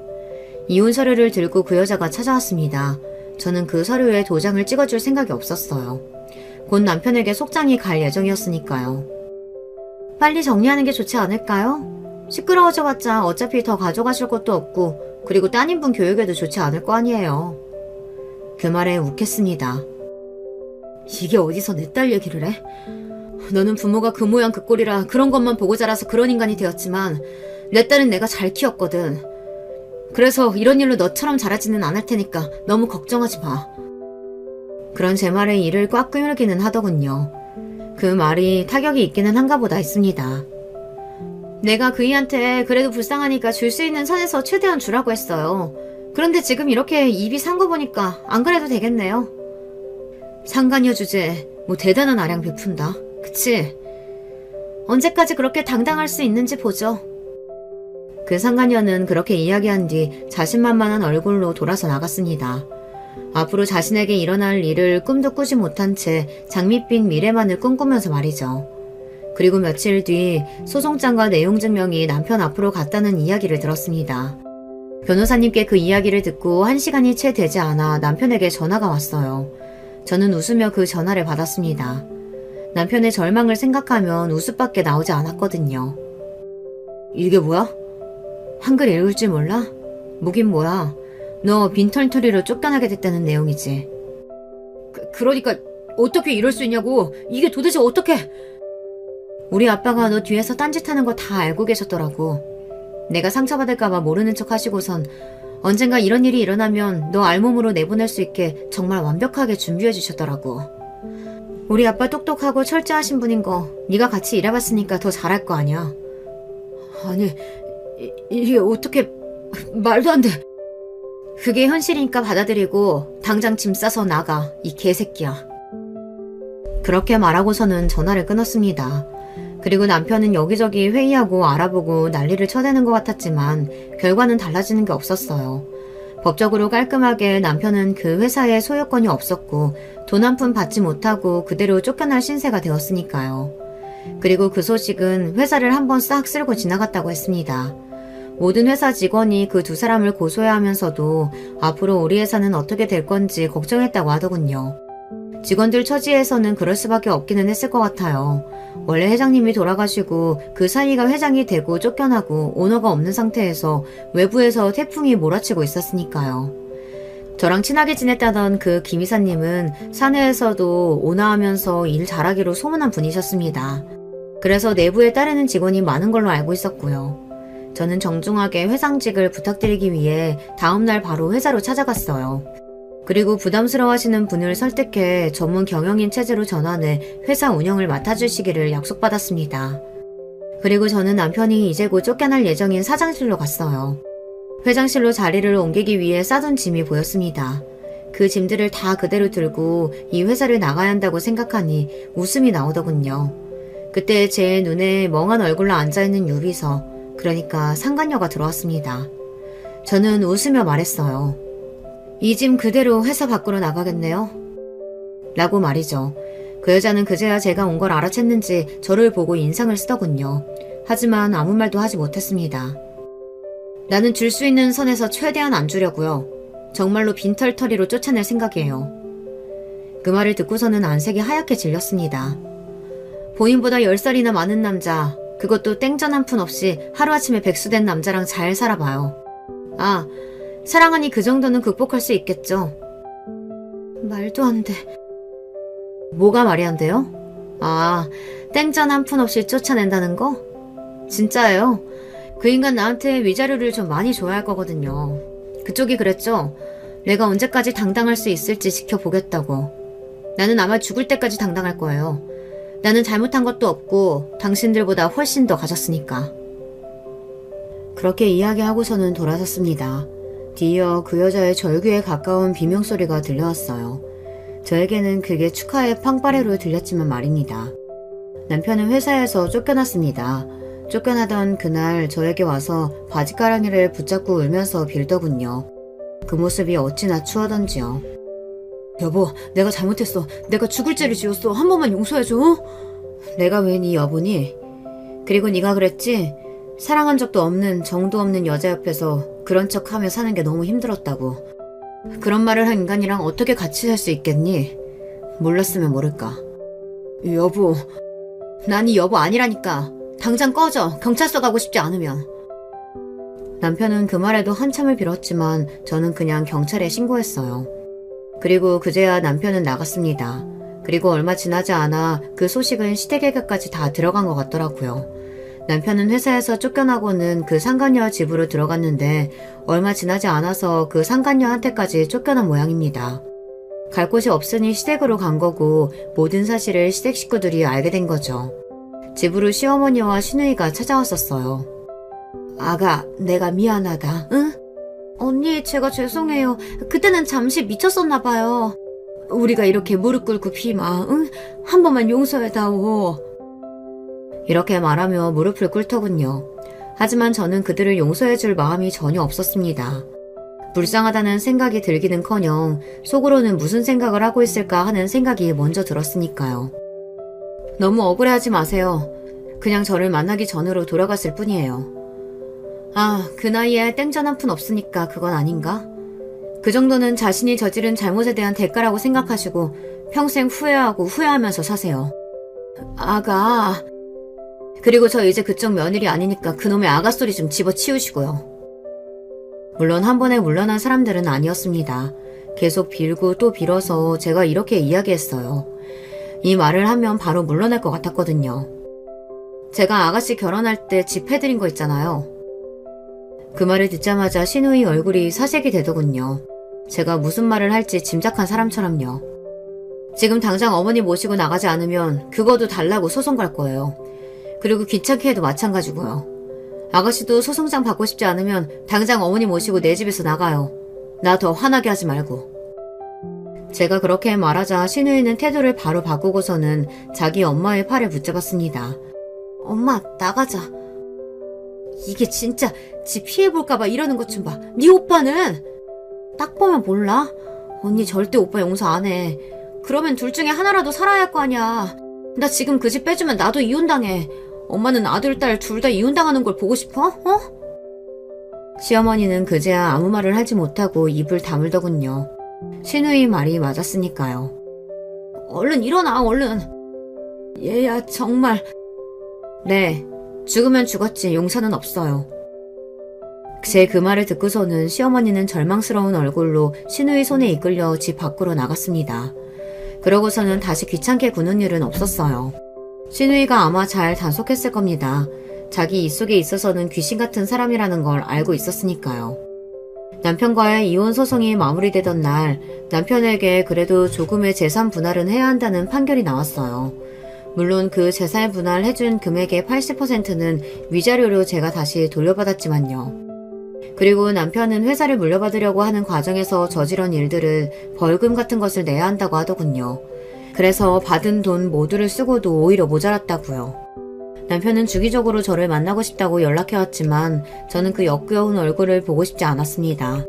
Speaker 1: 이혼 서류를 들고 그 여자가 찾아왔습니다. 저는 그 서류에 도장을 찍어줄 생각이 없었어요. 곧 남편에게 속장이 갈 예정이었으니까요. 빨리 정리하는 게 좋지 않을까요? 시끄러워져봤자 어차피 더 가져가실 것도 없고 그리고 따님분 교육에도 좋지 않을 거 아니에요. 그 말에 욱했습니다. 이게 어디서 내 딸 얘기를 해? 너는 부모가 그 모양 그 꼴이라 그런 것만 보고 자라서 그런 인간이 되었지만 내 딸은 내가 잘 키웠거든. 그래서 이런 일로 너처럼 자라지는 않을 테니까 너무 걱정하지 마. 그런 제 말에 이를 꽉 끄물기는 하더군요. 그 말이 타격이 있기는 한가 보다 했습니다. 내가 그이한테 그래도 불쌍하니까 줄 수 있는 선에서 최대한 주라고 했어요. 그런데 지금 이렇게 입이 산 거 보니까 안 그래도 되겠네요. 상간녀 주제 뭐 대단한 아량 베푼다. 그치? 언제까지 그렇게 당당할 수 있는지 보죠. 그 상간녀는 그렇게 이야기한 뒤 자신만만한 얼굴로 돌아서 나갔습니다. 앞으로 자신에게 일어날 일을 꿈도 꾸지 못한 채 장밋빛 미래만을 꿈꾸면서 말이죠. 그리고 며칠 뒤 소송장과 내용 증명이 남편 앞으로 갔다는 이야기를 들었습니다. 변호사님께 그 이야기를 듣고 1시간이 채 되지 않아 남편에게 전화가 왔어요. 저는 웃으며 그 전화를 받았습니다. 남편의 절망을 생각하면 웃음밖에 나오지 않았거든요. 이게 뭐야? 한글 읽을 줄 몰라? 뭐긴 뭐야? 너 빈털터리로 쫓겨나게 됐다는 내용이지. 그러니까 어떻게 이럴 수 있냐고. 이게 도대체 어떻게. 우리 아빠가 너 뒤에서 딴짓하는 거 다 알고 계셨더라고. 내가 상처받을까봐 모르는 척 하시고선 언젠가 이런 일이 일어나면 너 알몸으로 내보낼 수 있게 정말 완벽하게 준비해 주셨더라고. 우리 아빠 똑똑하고 철저하신 분인 거 네가 같이 일해봤으니까 더 잘할 거 아니야. 아니 이게 어떻게. 말도 안 돼. 그게 현실이니까 받아들이고 당장 짐 싸서 나가, 이 개새끼야. 그렇게 말하고서는 전화를 끊었습니다. 그리고 남편은 여기저기 회의하고 알아보고 난리를 쳐대는 것 같았지만 결과는 달라지는 게 없었어요. 법적으로 깔끔하게 남편은 그 회사에 소유권이 없었고 돈 한 푼 받지 못하고 그대로 쫓겨날 신세가 되었으니까요. 그리고 그 소식은 회사를 한번 싹 쓸고 지나갔다고 했습니다. 모든 회사 직원이 그 두 사람을 고소해야 하면서도 앞으로 우리 회사는 어떻게 될 건지 걱정했다고 하더군요. 직원들 처지에서는 그럴 수밖에 없기는 했을 것 같아요. 원래 회장님이 돌아가시고 그 사이가 회장이 되고 쫓겨나고 오너가 없는 상태에서 외부에서 태풍이 몰아치고 있었으니까요. 저랑 친하게 지냈다던 그 김 이사님은 사내에서도 온화하면서 일 잘하기로 소문난 분이셨습니다. 그래서 내부에 따르는 직원이 많은 걸로 알고 있었고요. 저는 정중하게 회장직을 부탁드리기 위해 다음날 바로 회사로 찾아갔어요. 그리고 부담스러워하시는 분을 설득해 전문 경영인 체제로 전환해 회사 운영을 맡아주시기를 약속받았습니다. 그리고 저는 남편이 이제 곧 쫓겨날 예정인 사장실로 갔어요. 회장실로 자리를 옮기기 위해 싸둔 짐이 보였습니다. 그 짐들을 다 그대로 들고 이 회사를 나가야 한다고 생각하니 웃음이 나오더군요. 그때 제 눈에 멍한 얼굴로 앉아있는 유비서, 그러니까 상간녀가 들어왔습니다. 저는 웃으며 말했어요. 이 짐 그대로 회사 밖으로 나가겠네요. 라고 말이죠. 그 여자는 그제야 제가 온 걸 알아챘는지 저를 보고 인상을 쓰더군요. 하지만 아무 말도 하지 못했습니다. 나는 줄 수 있는 선에서 최대한 안 주려고요. 정말로 빈털터리로 쫓아낼 생각이에요. 그 말을 듣고서는 안색이 하얗게 질렸습니다. 본인보다 10살이나 많은 남자, 그것도 땡전 한 푼 없이 하루아침에 백수된 남자랑 잘 살아봐요. 아, 사랑하니 그 정도는 극복할 수 있겠죠. 말도 안 돼. 뭐가 말이 안 돼요? 아, 땡전 한 푼 없이 쫓아낸다는 거? 진짜예요. 그 인간 나한테 위자료를 좀 많이 줘야 할 거거든요. 그쪽이 그랬죠. 내가 언제까지 당당할 수 있을지 지켜보겠다고. 나는 아마 죽을 때까지 당당할 거예요. 나는 잘못한 것도 없고 당신들보다 훨씬 더 가졌으니까. 그렇게 이야기하고서는 돌아섰습니다. 뒤이어 그 여자의 절규에 가까운 비명소리가 들려왔어요. 저에게는 그게 축하의 팡파레로 들렸지만 말입니다. 남편은 회사에서 쫓겨났습니다. 쫓겨나던 그날 저에게 와서 바지가랑이를 붙잡고 울면서 빌더군요. 그 모습이 어찌나 추하던지요. 여보, 내가 잘못했어. 내가 죽을 죄를 지었어. 한 번만 용서해줘. 내가 왜 네 여보니? 그리고 네가 그랬지? 사랑한 적도 없는 정도 없는 여자 옆에서 그런 척하며 사는 게 너무 힘들었다고. 그런 말을 한 인간이랑 어떻게 같이 살 수 있겠니? 몰랐으면 모를까. 여보, 난 네 여보 아니라니까. 당장 꺼져. 경찰서 가고 싶지 않으면. 남편은 그 말에도 한참을 빌었지만 저는 그냥 경찰에 신고했어요. 그리고 그제야 남편은 나갔습니다. 그리고 얼마 지나지 않아 그 소식은 시댁에게까지 다 들어간 것 같더라고요. 남편은 회사에서 쫓겨나고는 그 상간녀 집으로 들어갔는데 얼마 지나지 않아서 그 상간녀한테까지 쫓겨난 모양입니다. 갈 곳이 없으니 시댁으로 간 거고 모든 사실을 시댁 식구들이 알게 된 거죠. 집으로 시어머니와 시누이가 찾아왔었어요. 아가, 내가 미안하다. 응? 언니, 제가 죄송해요. 그때는 잠시 미쳤었나 봐요. 우리가 이렇게 무릎 꿇고 비마, 응? 한 번만 용서해다오. 이렇게 말하며 무릎을 꿇더군요. 하지만 저는 그들을 용서해줄 마음이 전혀 없었습니다. 불쌍하다는 생각이 들기는커녕 속으로는 무슨 생각을 하고 있을까 하는 생각이 먼저 들었으니까요. 너무 억울해하지 마세요. 그냥 저를 만나기 전으로 돌아갔을 뿐이에요. 아, 그 나이에 땡전 한 푼 없으니까 그건 아닌가? 그 정도는 자신이 저지른 잘못에 대한 대가라고 생각하시고 평생 후회하고 후회하면서 사세요. 아가... 그리고 저 이제 그쪽 며느리 아니니까 그놈의 아가 소리 좀 집어치우시고요. 물론 한 번에 물러난 사람들은 아니었습니다. 계속 빌고 또 빌어서 제가 이렇게 이야기했어요. 이 말을 하면 바로 물러날 것 같았거든요. 제가 아가씨 결혼할 때 집 해드린 거 있잖아요. 그 말을 듣자마자 시누이 얼굴이 사색이 되더군요. 제가 무슨 말을 할지 짐작한 사람처럼요. 지금 당장 어머니 모시고 나가지 않으면 그거도 달라고 소송 갈 거예요. 그리고 귀찮게 해도 마찬가지고요. 아가씨도 소송장 받고 싶지 않으면 당장 어머니 모시고 내 집에서 나가요. 나 더 화나게 하지 말고. 제가 그렇게 말하자 시누이는 태도를 바로 바꾸고서는 자기 엄마의 팔을 붙잡았습니다. 엄마, 나가자. 이게 진짜 지 피해볼까봐 이러는 것 좀 봐. 네 오빠는 딱 보면 몰라? 언니 절대 오빠 용서 안 해. 그러면 둘 중에 하나라도 살아야 할 거 아니야. 나 지금 그 집 빼주면 나도 이혼당해. 엄마는 아들, 딸 둘 다 이혼당하는 걸 보고 싶어? 어? 시어머니는 그제야 아무 말을 하지 못하고 입을 다물더군요. 시누이 말이 맞았으니까요. 얼른 일어나, 얼른. 얘야, 정말. 네, 죽으면 죽었지 용서는 없어요. 제 그 말을 듣고서는 시어머니는 절망스러운 얼굴로 시누이 손에 이끌려 집 밖으로 나갔습니다. 그러고서는 다시 귀찮게 구는 일은 없었어요. 시누이가 아마 잘 단속했을 겁니다. 자기 입속에 있어서는 귀신 같은 사람이라는 걸 알고 있었으니까요. 남편과의 이혼 소송이 마무리되던 날 남편에게 그래도 조금의 재산 분할은 해야 한다는 판결이 나왔어요. 물론 그 재산 분할해준 금액의 80%는 위자료로 제가 다시 돌려받았지만요. 그리고 남편은 회사를 물려받으려고 하는 과정에서 저지른 일들을 벌금 같은 것을 내야 한다고 하더군요. 그래서 받은 돈 모두를 쓰고도 오히려 모자랐다고요. 남편은 주기적으로 저를 만나고 싶다고 연락해왔지만 저는 그 역겨운 얼굴을 보고 싶지 않았습니다.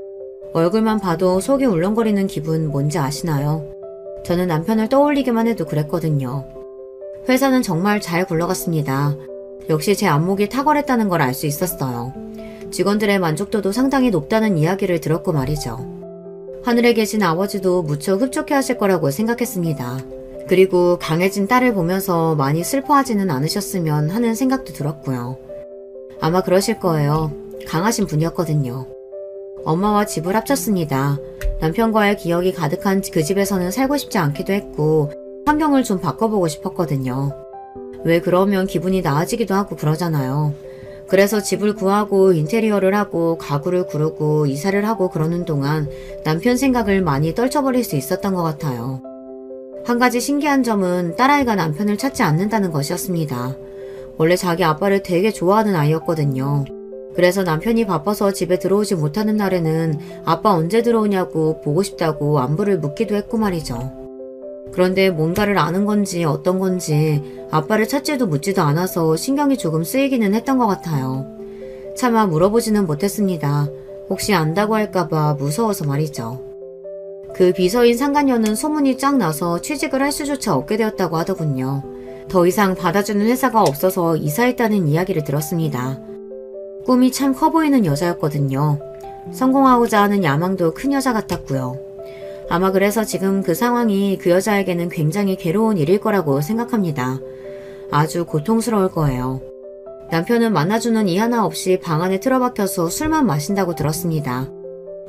Speaker 1: 얼굴만 봐도 속이 울렁거리는 기분 뭔지 아시나요? 저는 남편을 떠올리기만 해도 그랬거든요. 회사는 정말 잘 굴러갔습니다. 역시 제 안목이 탁월했다는 걸 알 수 있었어요. 직원들의 만족도도 상당히 높다는 이야기를 들었고 말이죠. 하늘에 계신 아버지도 무척 흡족해 하실 거라고 생각했습니다. 그리고 강해진 딸을 보면서 많이 슬퍼하지는 않으셨으면 하는 생각도 들었고요. 아마 그러실 거예요. 강하신 분이었거든요. 엄마와 집을 합쳤습니다. 남편과의 기억이 가득한 그 집에서는 살고 싶지 않기도 했고 환경을 좀 바꿔보고 싶었거든요. 왜 그러면 기분이 나아지기도 하고 그러잖아요. 그래서 집을 구하고 인테리어를 하고 가구를 구르고 이사를 하고 그러는 동안 남편 생각을 많이 떨쳐버릴 수 있었던 것 같아요. 한 가지 신기한 점은 딸아이가 남편을 찾지 않는다는 것이었습니다. 원래 자기 아빠를 되게 좋아하는 아이였거든요. 그래서 남편이 바빠서 집에 들어오지 못하는 날에는 아빠 언제 들어오냐고 보고 싶다고 안부를 묻기도 했고 말이죠. 그런데 뭔가를 아는 건지 어떤 건지 아빠를 찾지도 묻지도 않아서 신경이 조금 쓰이기는 했던 것 같아요. 차마 물어보지는 못했습니다. 혹시 안다고 할까봐 무서워서 말이죠. 그 비서인 상간녀는 소문이 쫙 나서 취직을 할 수조차 없게 되었다고 하더군요. 더 이상 받아주는 회사가 없어서 이사했다는 이야기를 들었습니다. 꿈이 참 커 보이는 여자였거든요. 성공하고자 하는 야망도 큰 여자 같았고요. 아마 그래서 지금 그 상황이 그 여자에게는 굉장히 괴로운 일일 거라고 생각합니다. 아주 고통스러울 거예요. 남편은 만나주는 이 하나 없이 방 안에 틀어박혀서 술만 마신다고 들었습니다.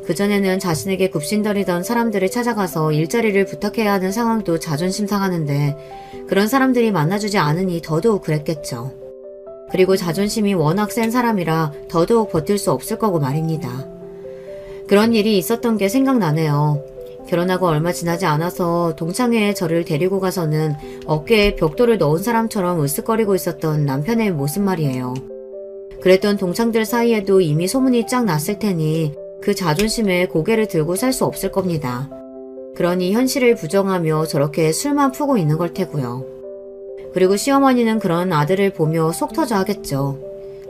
Speaker 1: 그전에는 자신에게 굽신거리던 사람들을 찾아가서 일자리를 부탁해야 하는 상황도 자존심 상하는데 그런 사람들이 만나주지 않으니 더더욱 그랬겠죠. 그리고 자존심이 워낙 센 사람이라 더더욱 버틸 수 없을 거고 말입니다. 그런 일이 있었던 게 생각나네요. 결혼하고 얼마 지나지 않아서 동창회에 저를 데리고 가서는 어깨에 벽돌을 넣은 사람처럼 으쓱거리고 있었던 남편의 모습 말이에요. 그랬던 동창들 사이에도 이미 소문이 쫙 났을 테니 그 자존심에 고개를 들고 살 수 없을 겁니다. 그러니 현실을 부정하며 저렇게 술만 푸고 있는 걸 테고요. 그리고 시어머니는 그런 아들을 보며 속 터져 하겠죠.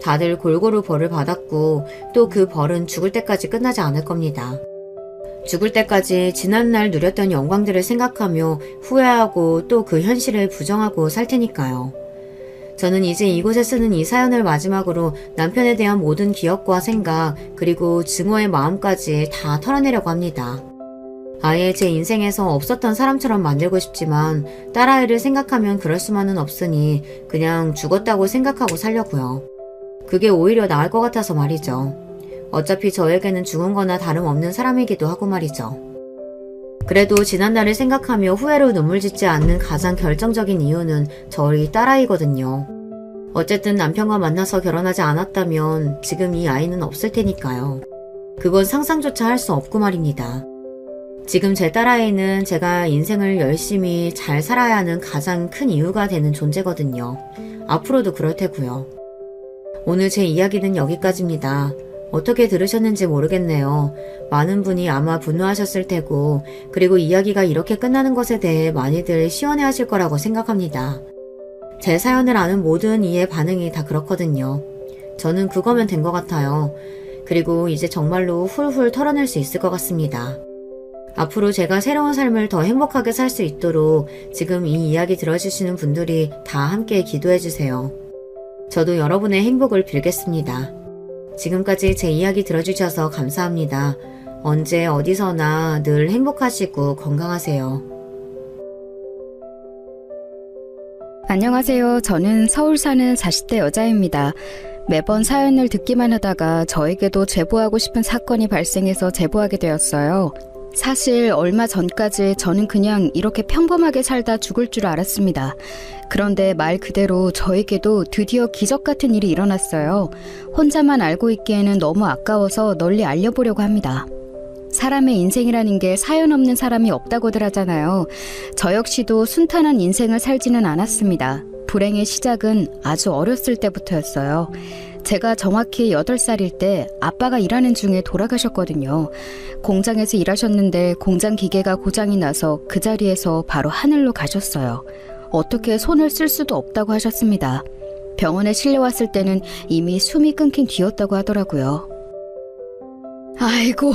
Speaker 1: 다들 골고루 벌을 받았고 또 그 벌은 죽을 때까지 끝나지 않을 겁니다. 죽을 때까지 지난날 누렸던 영광들을 생각하며 후회하고 또 그 현실을 부정하고 살 테니까요. 저는 이제 이곳에 쓰는 이 사연을 마지막으로 남편에 대한 모든 기억과 생각 그리고 증오의 마음까지 다 털어내려고 합니다. 아예 제 인생에서 없었던 사람처럼 만들고 싶지만 딸아이를 생각하면 그럴 수만은 없으니 그냥 죽었다고 생각하고 살려고요. 그게 오히려 나을 것 같아서 말이죠. 어차피 저에게는 죽은 거나 다름없는 사람이기도 하고 말이죠. 그래도 지난날을 생각하며 후회로 눈물 짓지 않는 가장 결정적인 이유는 저희 딸아이거든요. 어쨌든 남편과 만나서 결혼하지 않았다면 지금 이 아이는 없을 테니까요. 그건 상상조차 할 수 없고 말입니다. 지금 제 딸아이는 제가 인생을 열심히 잘 살아야 하는 가장 큰 이유가 되는 존재거든요. 앞으로도 그럴 테고요. 오늘 제 이야기는 여기까지입니다. 어떻게 들으셨는지 모르겠네요. 많은 분이 아마 분노하셨을 테고 그리고 이야기가 이렇게 끝나는 것에 대해 많이들 시원해하실 거라고 생각합니다. 제 사연을 아는 모든 이의 반응이 다 그렇거든요. 저는 그거면 된 것 같아요. 그리고 이제 정말로 훌훌 털어낼 수 있을 것 같습니다. 앞으로 제가 새로운 삶을 더 행복하게 살 수 있도록 지금 이 이야기 들어주시는 분들이 다 함께 기도해주세요. 저도 여러분의 행복을 빌겠습니다. 지금까지 제 이야기 들어주셔서 감사합니다. 언제 어디서나 늘 행복하시고 건강하세요.
Speaker 2: 안녕하세요. 저는 서울 사는 40대 여자입니다. 매번 사연을 듣기만 하다가 저에게도 제보하고 싶은 사건이 발생해서 제보하게 되었어요. 사실 얼마 전까지 저는 그냥 이렇게 평범하게 살다 죽을 줄 알았습니다. 그런데 말 그대로 저에게도 드디어 기적 같은 일이 일어났어요. 혼자만 알고 있기에는 너무 아까워서 널리 알려보려고 합니다. 사람의 인생이라는 게 사연 없는 사람이 없다고들 하잖아요. 저 역시도 순탄한 인생을 살지는 않았습니다. 불행의 시작은 아주 어렸을 때부터였어요. 제가 정확히 8살일 때 아빠가 일하는 중에 돌아가셨거든요. 공장에서 일하셨는데 공장 기계가 고장이 나서 그 자리에서 바로 하늘로 가셨어요. 어떻게 손을 쓸 수도 없다고 하셨습니다. 병원에 실려왔을 때는 이미 숨이 끊긴 뒤였다고 하더라고요. 아이고,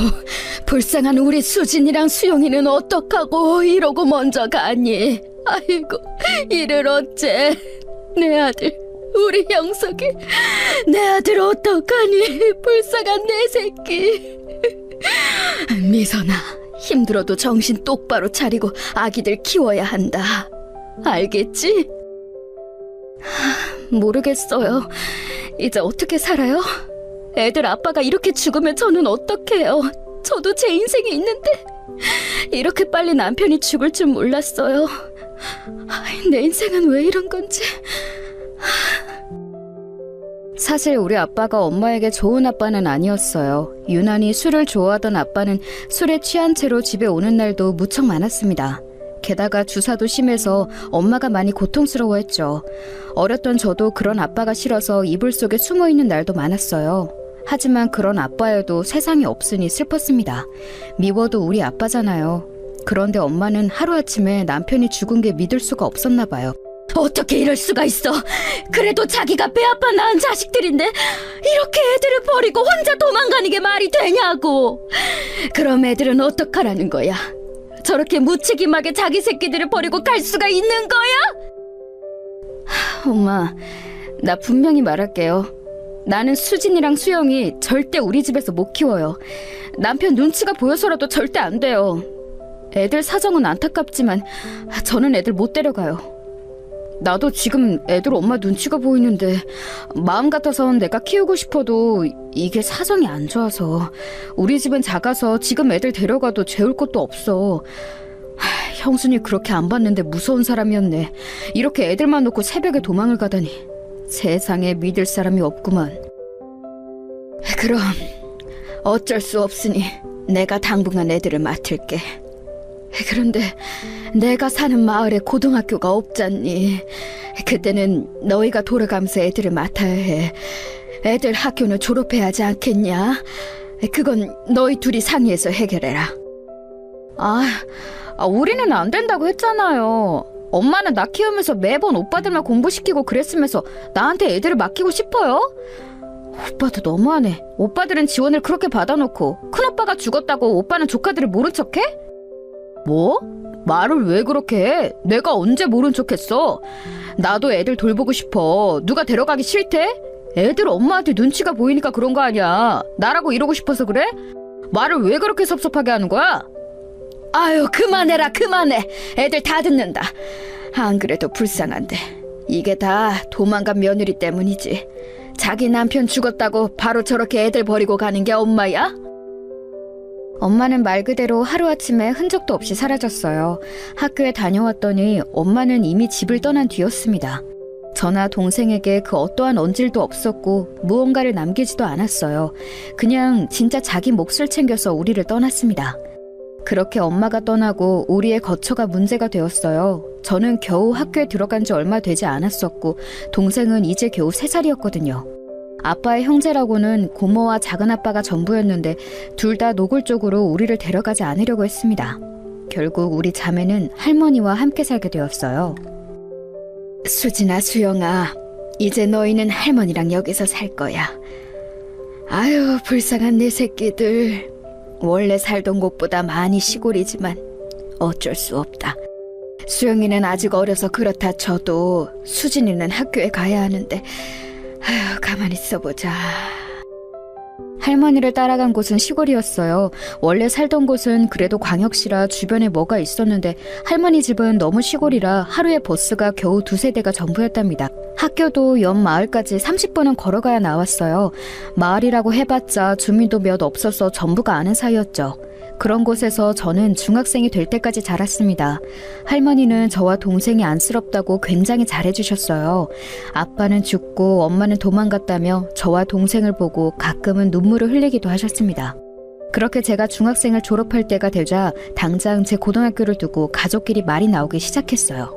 Speaker 2: 불쌍한 우리 수진이랑 수영이는 어떡하고 이러고 먼저 가니. 아이고, 이를 어째. 내 아들, 우리 영석이, 내 아들 어떡하니. 불쌍한 내 새끼. 미선아, 힘들어도 정신 똑바로 차리고 아기들 키워야 한다. 알겠지? 모르겠어요. 이제 어떻게 살아요? 애들 아빠가 이렇게 죽으면 저는 어떡해요? 저도 제 인생이 있는데 이렇게 빨리 남편이 죽을 줄 몰랐어요. 내 인생은 왜 이런 건지. 사실 우리 아빠가 엄마에게 좋은 아빠는 아니었어요. 유난히 술을 좋아하던 아빠는 술에 취한 채로 집에 오는 날도 무척 많았습니다. 게다가 주사도 심해서 엄마가 많이 고통스러워했죠. 어렸던 저도 그런 아빠가 싫어서 이불 속에 숨어있는 날도 많았어요. 하지만 그런 아빠여도 세상에 없으니 슬펐습니다. 미워도 우리 아빠잖아요. 그런데 엄마는 하루아침에 남편이 죽은 게 믿을 수가 없었나 봐요. 어떻게 이럴 수가 있어? 그래도 자기가 배아파 낳은 자식들인데 이렇게 애들을 버리고 혼자 도망가는 게 말이 되냐고. 그럼 애들은 어떡하라는 거야? 저렇게 무책임하게 자기 새끼들을 버리고 갈 수가 있는 거야? 엄마, 나 분명히 말할게요. 나는 수진이랑 수영이 절대 우리 집에서 못 키워요. 남편 눈치가 보여서라도 절대 안 돼요. 애들 사정은 안타깝지만 저는 애들 못 데려가요. 나도 지금 애들 엄마 눈치가 보이는데 마음 같아선 내가 키우고 싶어도 이게 사정이 안 좋아서. 우리 집은 작아서 지금 애들 데려가도 재울 것도 없어. 형순이 그렇게 안 봤는데 무서운 사람이었네. 이렇게 애들만 놓고 새벽에 도망을 가다니. 세상에 믿을 사람이 없구만. 그럼 어쩔 수 없으니 내가 당분간 애들을 맡을게. 그런데 내가 사는 마을에 고등학교가 없잖니. 그때는 너희가 돌아가면서 애들을 맡아야 해. 애들 학교는 졸업해야 하지 않겠냐? 그건 너희 둘이 상의해서 해결해라. 우리는 안 된다고 했잖아요. 엄마는 나 키우면서 매번 오빠들만 공부시키고 그랬으면서 나한테 애들을 맡기고 싶어요? 오빠도 너무하네. 오빠들은 지원을 그렇게 받아놓고 큰오빠가 죽었다고 오빠는 조카들을 모른 척해? 뭐? 말을 왜 그렇게 해? 내가 언제 모른 척했어? 나도 애들 돌보고 싶어. 누가 데려가기 싫대? 애들 엄마한테 눈치가 보이니까 그런 거 아니야. 나라고 이러고 싶어서 그래? 말을 왜 그렇게 섭섭하게 하는 거야? 아유, 그만해라, 그만해. 애들 다 듣는다. 안 그래도 불쌍한데 이게 다 도망간 며느리 때문이지. 자기 남편 죽었다고 바로 저렇게 애들 버리고 가는 게 엄마야? 엄마는 말 그대로 하루아침에 흔적도 없이 사라졌어요. 학교에 다녀왔더니 엄마는 이미 집을 떠난 뒤였습니다. 저나 동생에게 그 어떠한 언질도 없었고 무언가를 남기지도 않았어요. 그냥 진짜 자기 몫을 챙겨서 우리를 떠났습니다. 그렇게 엄마가 떠나고 우리의 거처가 문제가 되었어요. 저는 겨우 학교에 들어간 지 얼마 되지 않았었고 동생은 이제 겨우 3살이었거든요. 아빠의 형제라고는 고모와 작은아빠가 전부였는데 둘 다 노골적으로 우리를 데려가지 않으려고 했습니다. 결국 우리 자매는 할머니와 함께 살게 되었어요. 수진아, 수영아, 이제 너희는 할머니랑 여기서 살 거야. 아유, 불쌍한 내 새끼들. 원래 살던 곳보다 많이 시골이지만 어쩔 수 없다. 수영이는 아직 어려서 그렇다 쳐도 수진이는 학교에 가야 하는데 아휴, 가만히 있어보자. 할머니를 따라간 곳은 시골이었어요. 원래 살던 곳은 그래도 광역시라 주변에 뭐가 있었는데 할머니 집은 너무 시골이라 하루에 버스가 겨우 2-3대가 전부였답니다. 학교도 옆 마을까지 30분은 걸어가야 나왔어요. 마을이라고 해봤자 주민도 몇 없어서 전부가 아는 사이였죠. 그런 곳에서 저는 중학생이 될 때까지 자랐습니다. 할머니는 저와 동생이 안쓰럽다고 굉장히 잘해주셨어요. 아빠는 죽고 엄마는 도망갔다며 저와 동생을 보고 가끔은 눈물을 흘리기도 하셨습니다. 그렇게 제가 중학생을 졸업할 때가 되자 당장 제 고등학교를 두고 가족끼리 말이 나오기 시작했어요.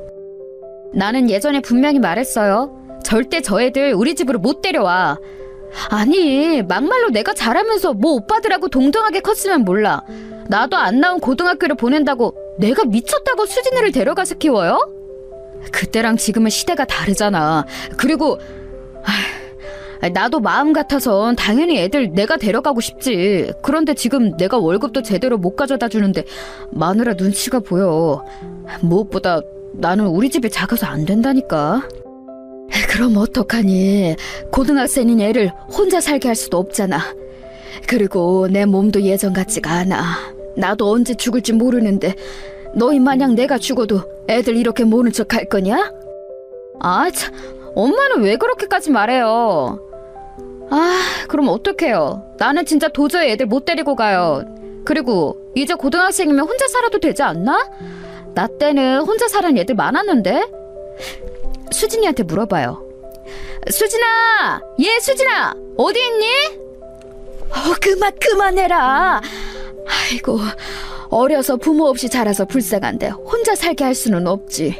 Speaker 2: 나는 예전에 분명히 말했어요. 절대 저 애들 우리 집으로 못 데려와. 아니, 막말로 내가 잘하면서 뭐 오빠들하고 동등하게 컸으면 몰라. 나도 안 나온 고등학교를 보낸다고 내가 미쳤다고 수진이를 데려가서 키워요? 그때랑 지금은 시대가 다르잖아. 그리고 나도 마음 같아선 당연히 애들 내가 데려가고 싶지. 그런데 지금 내가 월급도 제대로 못 가져다 주는데 마누라 눈치가 보여. 무엇보다 나는 우리 집이 작아서 안 된다니까. 그럼 어떡하니? 고등학생인 애를 혼자 살게 할 수도 없잖아. 그리고 내 몸도 예전 같지가 않아. 나도 언제 죽을지 모르는데 너희 마냥 내가 죽어도 애들 이렇게 모른 척 할 거냐? 아, 참, 엄마는 왜 그렇게까지 말해요? 아, 그럼 어떡해요? 나는 진짜 도저히 애들 못 데리고 가요. 그리고 이제 고등학생이면 혼자 살아도 되지 않나? 나 때는 혼자 살은 애들 많았는데? 수진이한테 물어봐요. 수진아! 얘 수진아! 어디 있니? 그만해라. 아이고, 어려서 부모 없이 자라서 불쌍한데 혼자 살게 할 수는 없지.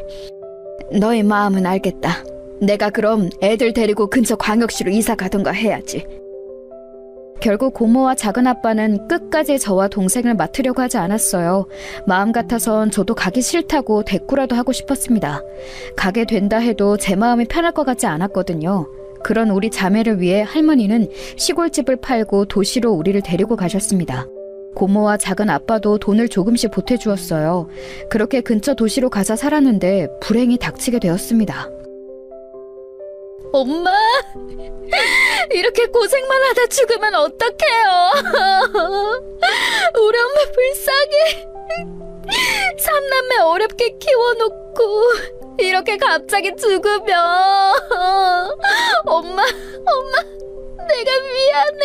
Speaker 2: 너의 마음은 알겠다. 내가 그럼 애들 데리고 근처 광역시로 이사 가던가 해야지. 결국 고모와 작은아빠는 끝까지 저와 동생을 맡으려고 하지 않았어요. 마음 같아선 저도 가기 싫다고 대꾸라도 하고 싶었습니다. 가게 된다 해도 제 마음이 편할 것 같지 않았거든요. 그런 우리 자매를 위해 할머니는 시골집을 팔고 도시로 우리를 데리고 가셨습니다. 고모와 작은아빠도 돈을 조금씩 보태주었어요. 그렇게 근처 도시로 가서 살았는데 불행이 닥치게 되었습니다. 엄마, 이렇게 고생만 하다 죽으면 어떡해요? 우리 엄마 불쌍해. 삼남매 어렵게 키워놓고 이렇게 갑자기 죽으면 엄마, 내가 미안해,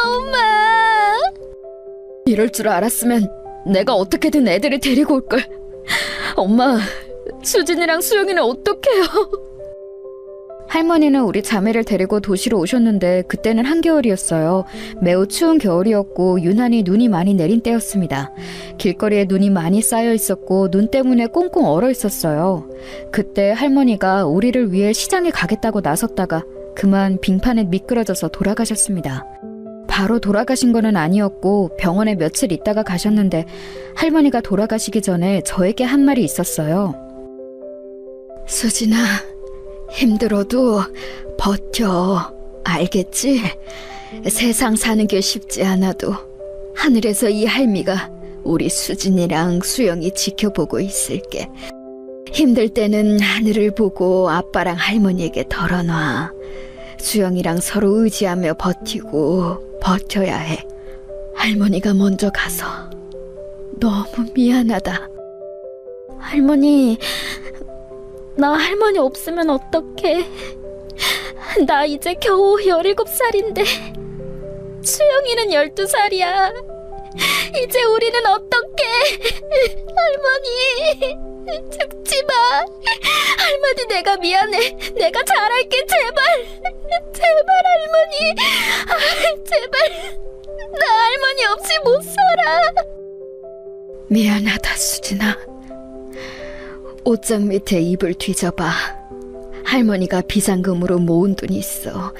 Speaker 2: 엄마. 이럴 줄 알았으면 내가 어떻게든 애들을 데리고 올걸. 엄마, 수진이랑 수영이는 어떡해요? 할머니는 우리 자매를 데리고 도시로 오셨는데 그때는 한겨울이었어요. 매우 추운 겨울이었고 유난히 눈이 많이 내린 때였습니다. 길거리에 눈이 많이 쌓여 있었고 눈 때문에 꽁꽁 얼어 있었어요. 그때 할머니가 우리를 위해 시장에 가겠다고 나섰다가 그만 빙판에 미끄러져서 돌아가셨습니다. 바로 돌아가신 거는 아니었고 병원에 며칠 있다가 가셨는데 할머니가 돌아가시기 전에 저에게 한 말이 있었어요. 수진아, 힘들어도 버텨. 알겠지? 세상 사는 게 쉽지 않아도 하늘에서 이 할미가 우리 수진이랑 수영이 지켜보고 있을게. 힘들 때는 하늘을 보고 아빠랑 할머니에게 덜어놔. 수영이랑 서로 의지하며 버텨야 해. 할머니가 먼저 가서 너무 미안하다. 할머니, 나 할머니 없으면 어떡해. 나 이제 겨우 17살인데 수영이는 12살이야. 이제 우리는 어떡해. 할머니, 죽지 마. 할머니, 내가 미안해. 내가 잘할게. 제발 할머니. 제발. 나 할머니 없이 못 살아. 미안하다, 수진아. 옷장 밑에 이불 뒤져봐. 할머니가 비상금으로 모은 돈이 있어.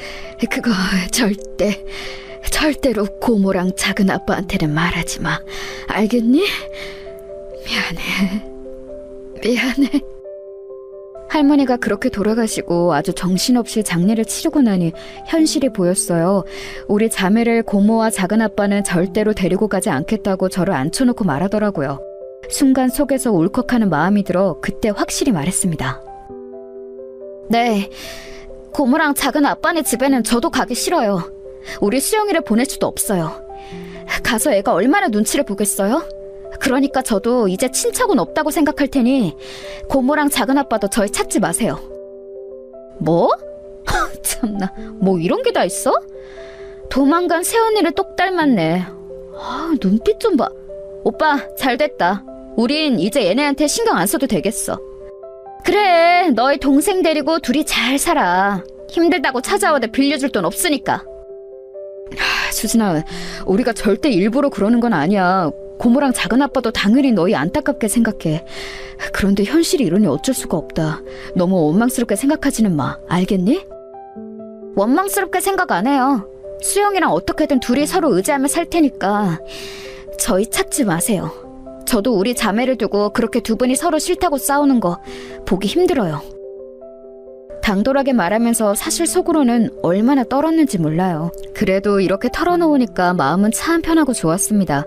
Speaker 2: 그거 절대로 고모랑 작은 아빠한테는 말하지 마. 알겠니? 미안해. 할머니가 그렇게 돌아가시고 아주 정신없이 장례를 치르고 나니 현실이 보였어요. 우리 자매를 고모와 작은 아빠는 절대로 데리고 가지 않겠다고 저를 앉혀놓고 말하더라고요. 순간 속에서 울컥하는 마음이 들어 그때 확실히 말했습니다. 네, 고모랑 작은 아빠네 집에는 저도 가기 싫어요. 우리 수영이를 보낼 수도 없어요. 가서 애가 얼마나 눈치를 보겠어요? 그러니까 저도 이제 친척은 없다고 생각할 테니 고모랑 작은 아빠도 저희 찾지 마세요. 뭐? 참나, 뭐 이런 게 다 있어? 도망간 새언니를 똑 닮았네. 눈빛 좀 봐. 오빠, 잘됐다. 우린 이제 얘네한테 신경 안 써도 되겠어. 그래, 너희 동생 데리고 둘이 잘 살아. 힘들다고 찾아와도 빌려줄 돈 없으니까. 수진아, 우리가 절대 일부러 그러는 건 아니야. 고모랑 작은 아빠도 당연히 너희 안타깝게 생각해. 그런데 현실이 이러니 어쩔 수가 없다. 너무 원망스럽게 생각하지는 마. 알겠니? 원망스럽게 생각 안 해요. 수영이랑 어떻게든 둘이 서로 의지하며 살 테니까 저희 찾지 마세요. 저도 우리 자매를 두고 그렇게 두 분이 서로 싫다고 싸우는 거 보기 힘들어요. 당돌하게 말하면서 사실 속으로는 얼마나 떨었는지 몰라요. 그래도 이렇게 털어놓으니까 마음은 참 편하고 좋았습니다.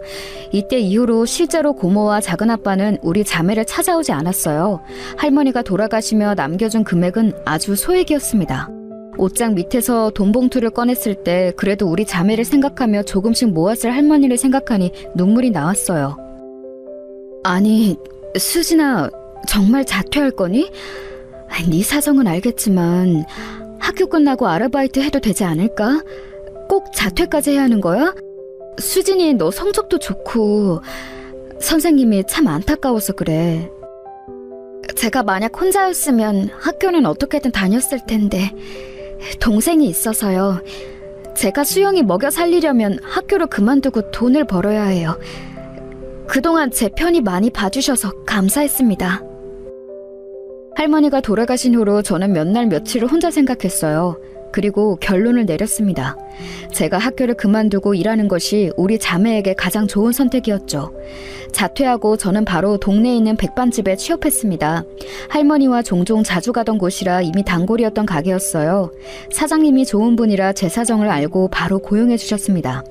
Speaker 2: 이때 이후로 실제로 고모와 작은아빠는 우리 자매를 찾아오지 않았어요. 할머니가 돌아가시며 남겨준 금액은 아주 소액이었습니다. 옷장 밑에서 돈 봉투를 꺼냈을 때 그래도 우리 자매를 생각하며 조금씩 모았을 할머니를 생각하니 눈물이 나왔어요. 아니, 수진아, 정말 자퇴할 거니? 네 사정은 알겠지만 학교 끝나고 아르바이트 해도 되지 않을까? 꼭 자퇴까지 해야 하는 거야? 수진이 너 성적도 좋고 선생님이 참 안타까워서 그래. 제가 만약 혼자였으면 학교는 어떻게든 다녔을 텐데 동생이 있어서요. 제가 수영이 먹여 살리려면 학교를 그만두고 돈을 벌어야 해요. 그동안 제 편이 많이 봐주셔서 감사했습니다. 할머니가 돌아가신 후로 저는 몇 날 며칠을 혼자 생각했어요. 그리고 결론을 내렸습니다. 제가 학교를 그만두고 일하는 것이 우리 자매에게 가장 좋은 선택이었죠. 자퇴하고 저는 바로 동네에 있는 백반집에 취업했습니다. 할머니와 종종 자주 가던 곳이라 이미 단골이었던 가게였어요. 사장님이 좋은 분이라 제 사정을 알고 바로 고용해 주셨습니다.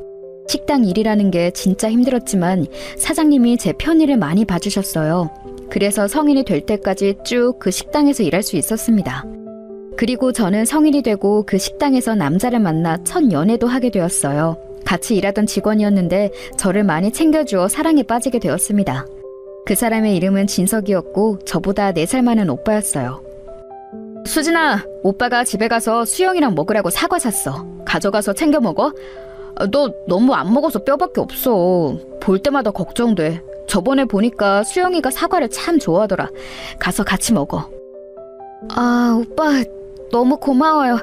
Speaker 2: 식당 일이라는 게 진짜 힘들었지만 사장님이 제 편의를 많이 봐주셨어요. 그래서 성인이 될 때까지 쭉 그 식당에서 일할 수 있었습니다. 그리고 저는 성인이 되고 그 식당에서 남자를 만나 첫 연애도 하게 되었어요. 같이 일하던 직원이었는데 저를 많이 챙겨주어 사랑에 빠지게 되었습니다. 그 사람의 이름은 진석이었고 저보다 4살 많은 오빠였어요. 수진아, 오빠가 집에 가서 수영이랑 먹으라고 사과 샀어. 가져가서 챙겨 먹어. 너 너무 안 먹어서 뼈밖에 없어. 볼 때마다 걱정돼. 저번에 보니까 수영이가 사과를 참 좋아하더라. 가서 같이 먹어. 아, 오빠 너무 고마워요.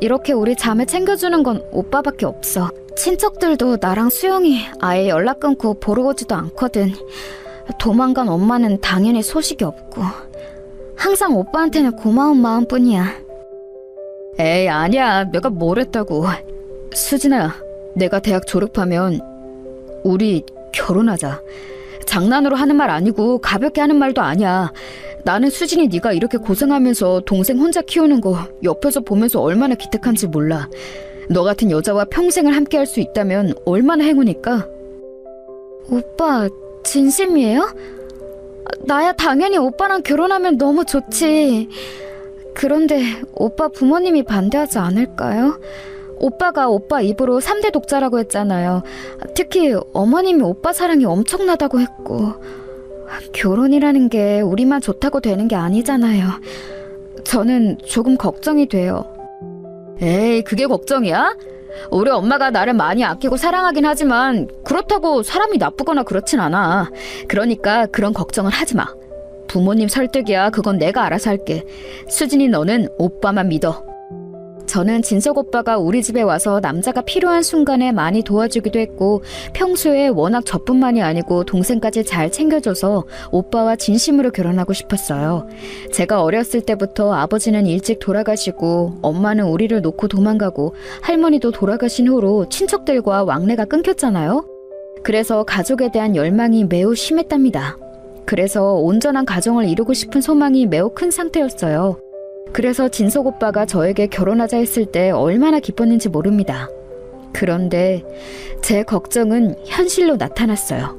Speaker 2: 이렇게 우리 자매 챙겨주는 건 오빠밖에 없어. 친척들도 나랑 수영이 아예 연락 끊고 보러 오지도 않거든. 도망간 엄마는 당연히 소식이 없고. 항상 오빠한테는 고마운 마음뿐이야. 에이, 아니야. 내가 뭘 했다고. 수진아, 내가 대학 졸업하면 우리 결혼하자. 장난으로 하는 말 아니고 가볍게 하는 말도 아니야. 나는 수진이 네가 이렇게 고생하면서 동생 혼자 키우는 거 옆에서 보면서 얼마나 기특한지 몰라. 너 같은 여자와 평생을 함께 할 수 있다면 얼마나 행운일까? 오빠 진심이에요? 나야 당연히 오빠랑 결혼하면 너무 좋지. 그런데 오빠 부모님이 반대하지 않을까요? 오빠가 오빠 입으로 3대 독자라고 했잖아요. 특히 어머님이 오빠 사랑이 엄청나다고 했고. 결혼이라는 게 우리만 좋다고 되는 게 아니잖아요. 저는 조금 걱정이 돼요. 에이, 그게 걱정이야? 우리 엄마가 나를 많이 아끼고 사랑하긴 하지만 그렇다고 사람이 나쁘거나 그렇진 않아. 그러니까 그런 걱정을 하지 마. 부모님 설득이야. 그건 내가 알아서 할게. 수진이, 너는 오빠만 믿어. 저는 진석 오빠가 우리 집에 와서 남자가 필요한 순간에 많이 도와주기도 했고 평소에 워낙 저뿐만이 아니고 동생까지 잘 챙겨줘서 오빠와 진심으로 결혼하고 싶었어요. 제가 어렸을 때부터 아버지는 일찍 돌아가시고 엄마는 우리를 놓고 도망가고 할머니도 돌아가신 후로 친척들과 왕래가 끊겼잖아요. 그래서 가족에 대한 열망이 매우 심했답니다. 그래서 온전한 가정을 이루고 싶은 소망이 매우 큰 상태였어요. 그래서 진석 오빠가 저에게 결혼하자 했을 때 얼마나 기뻤는지 모릅니다. 그런데 제 걱정은 현실로 나타났어요.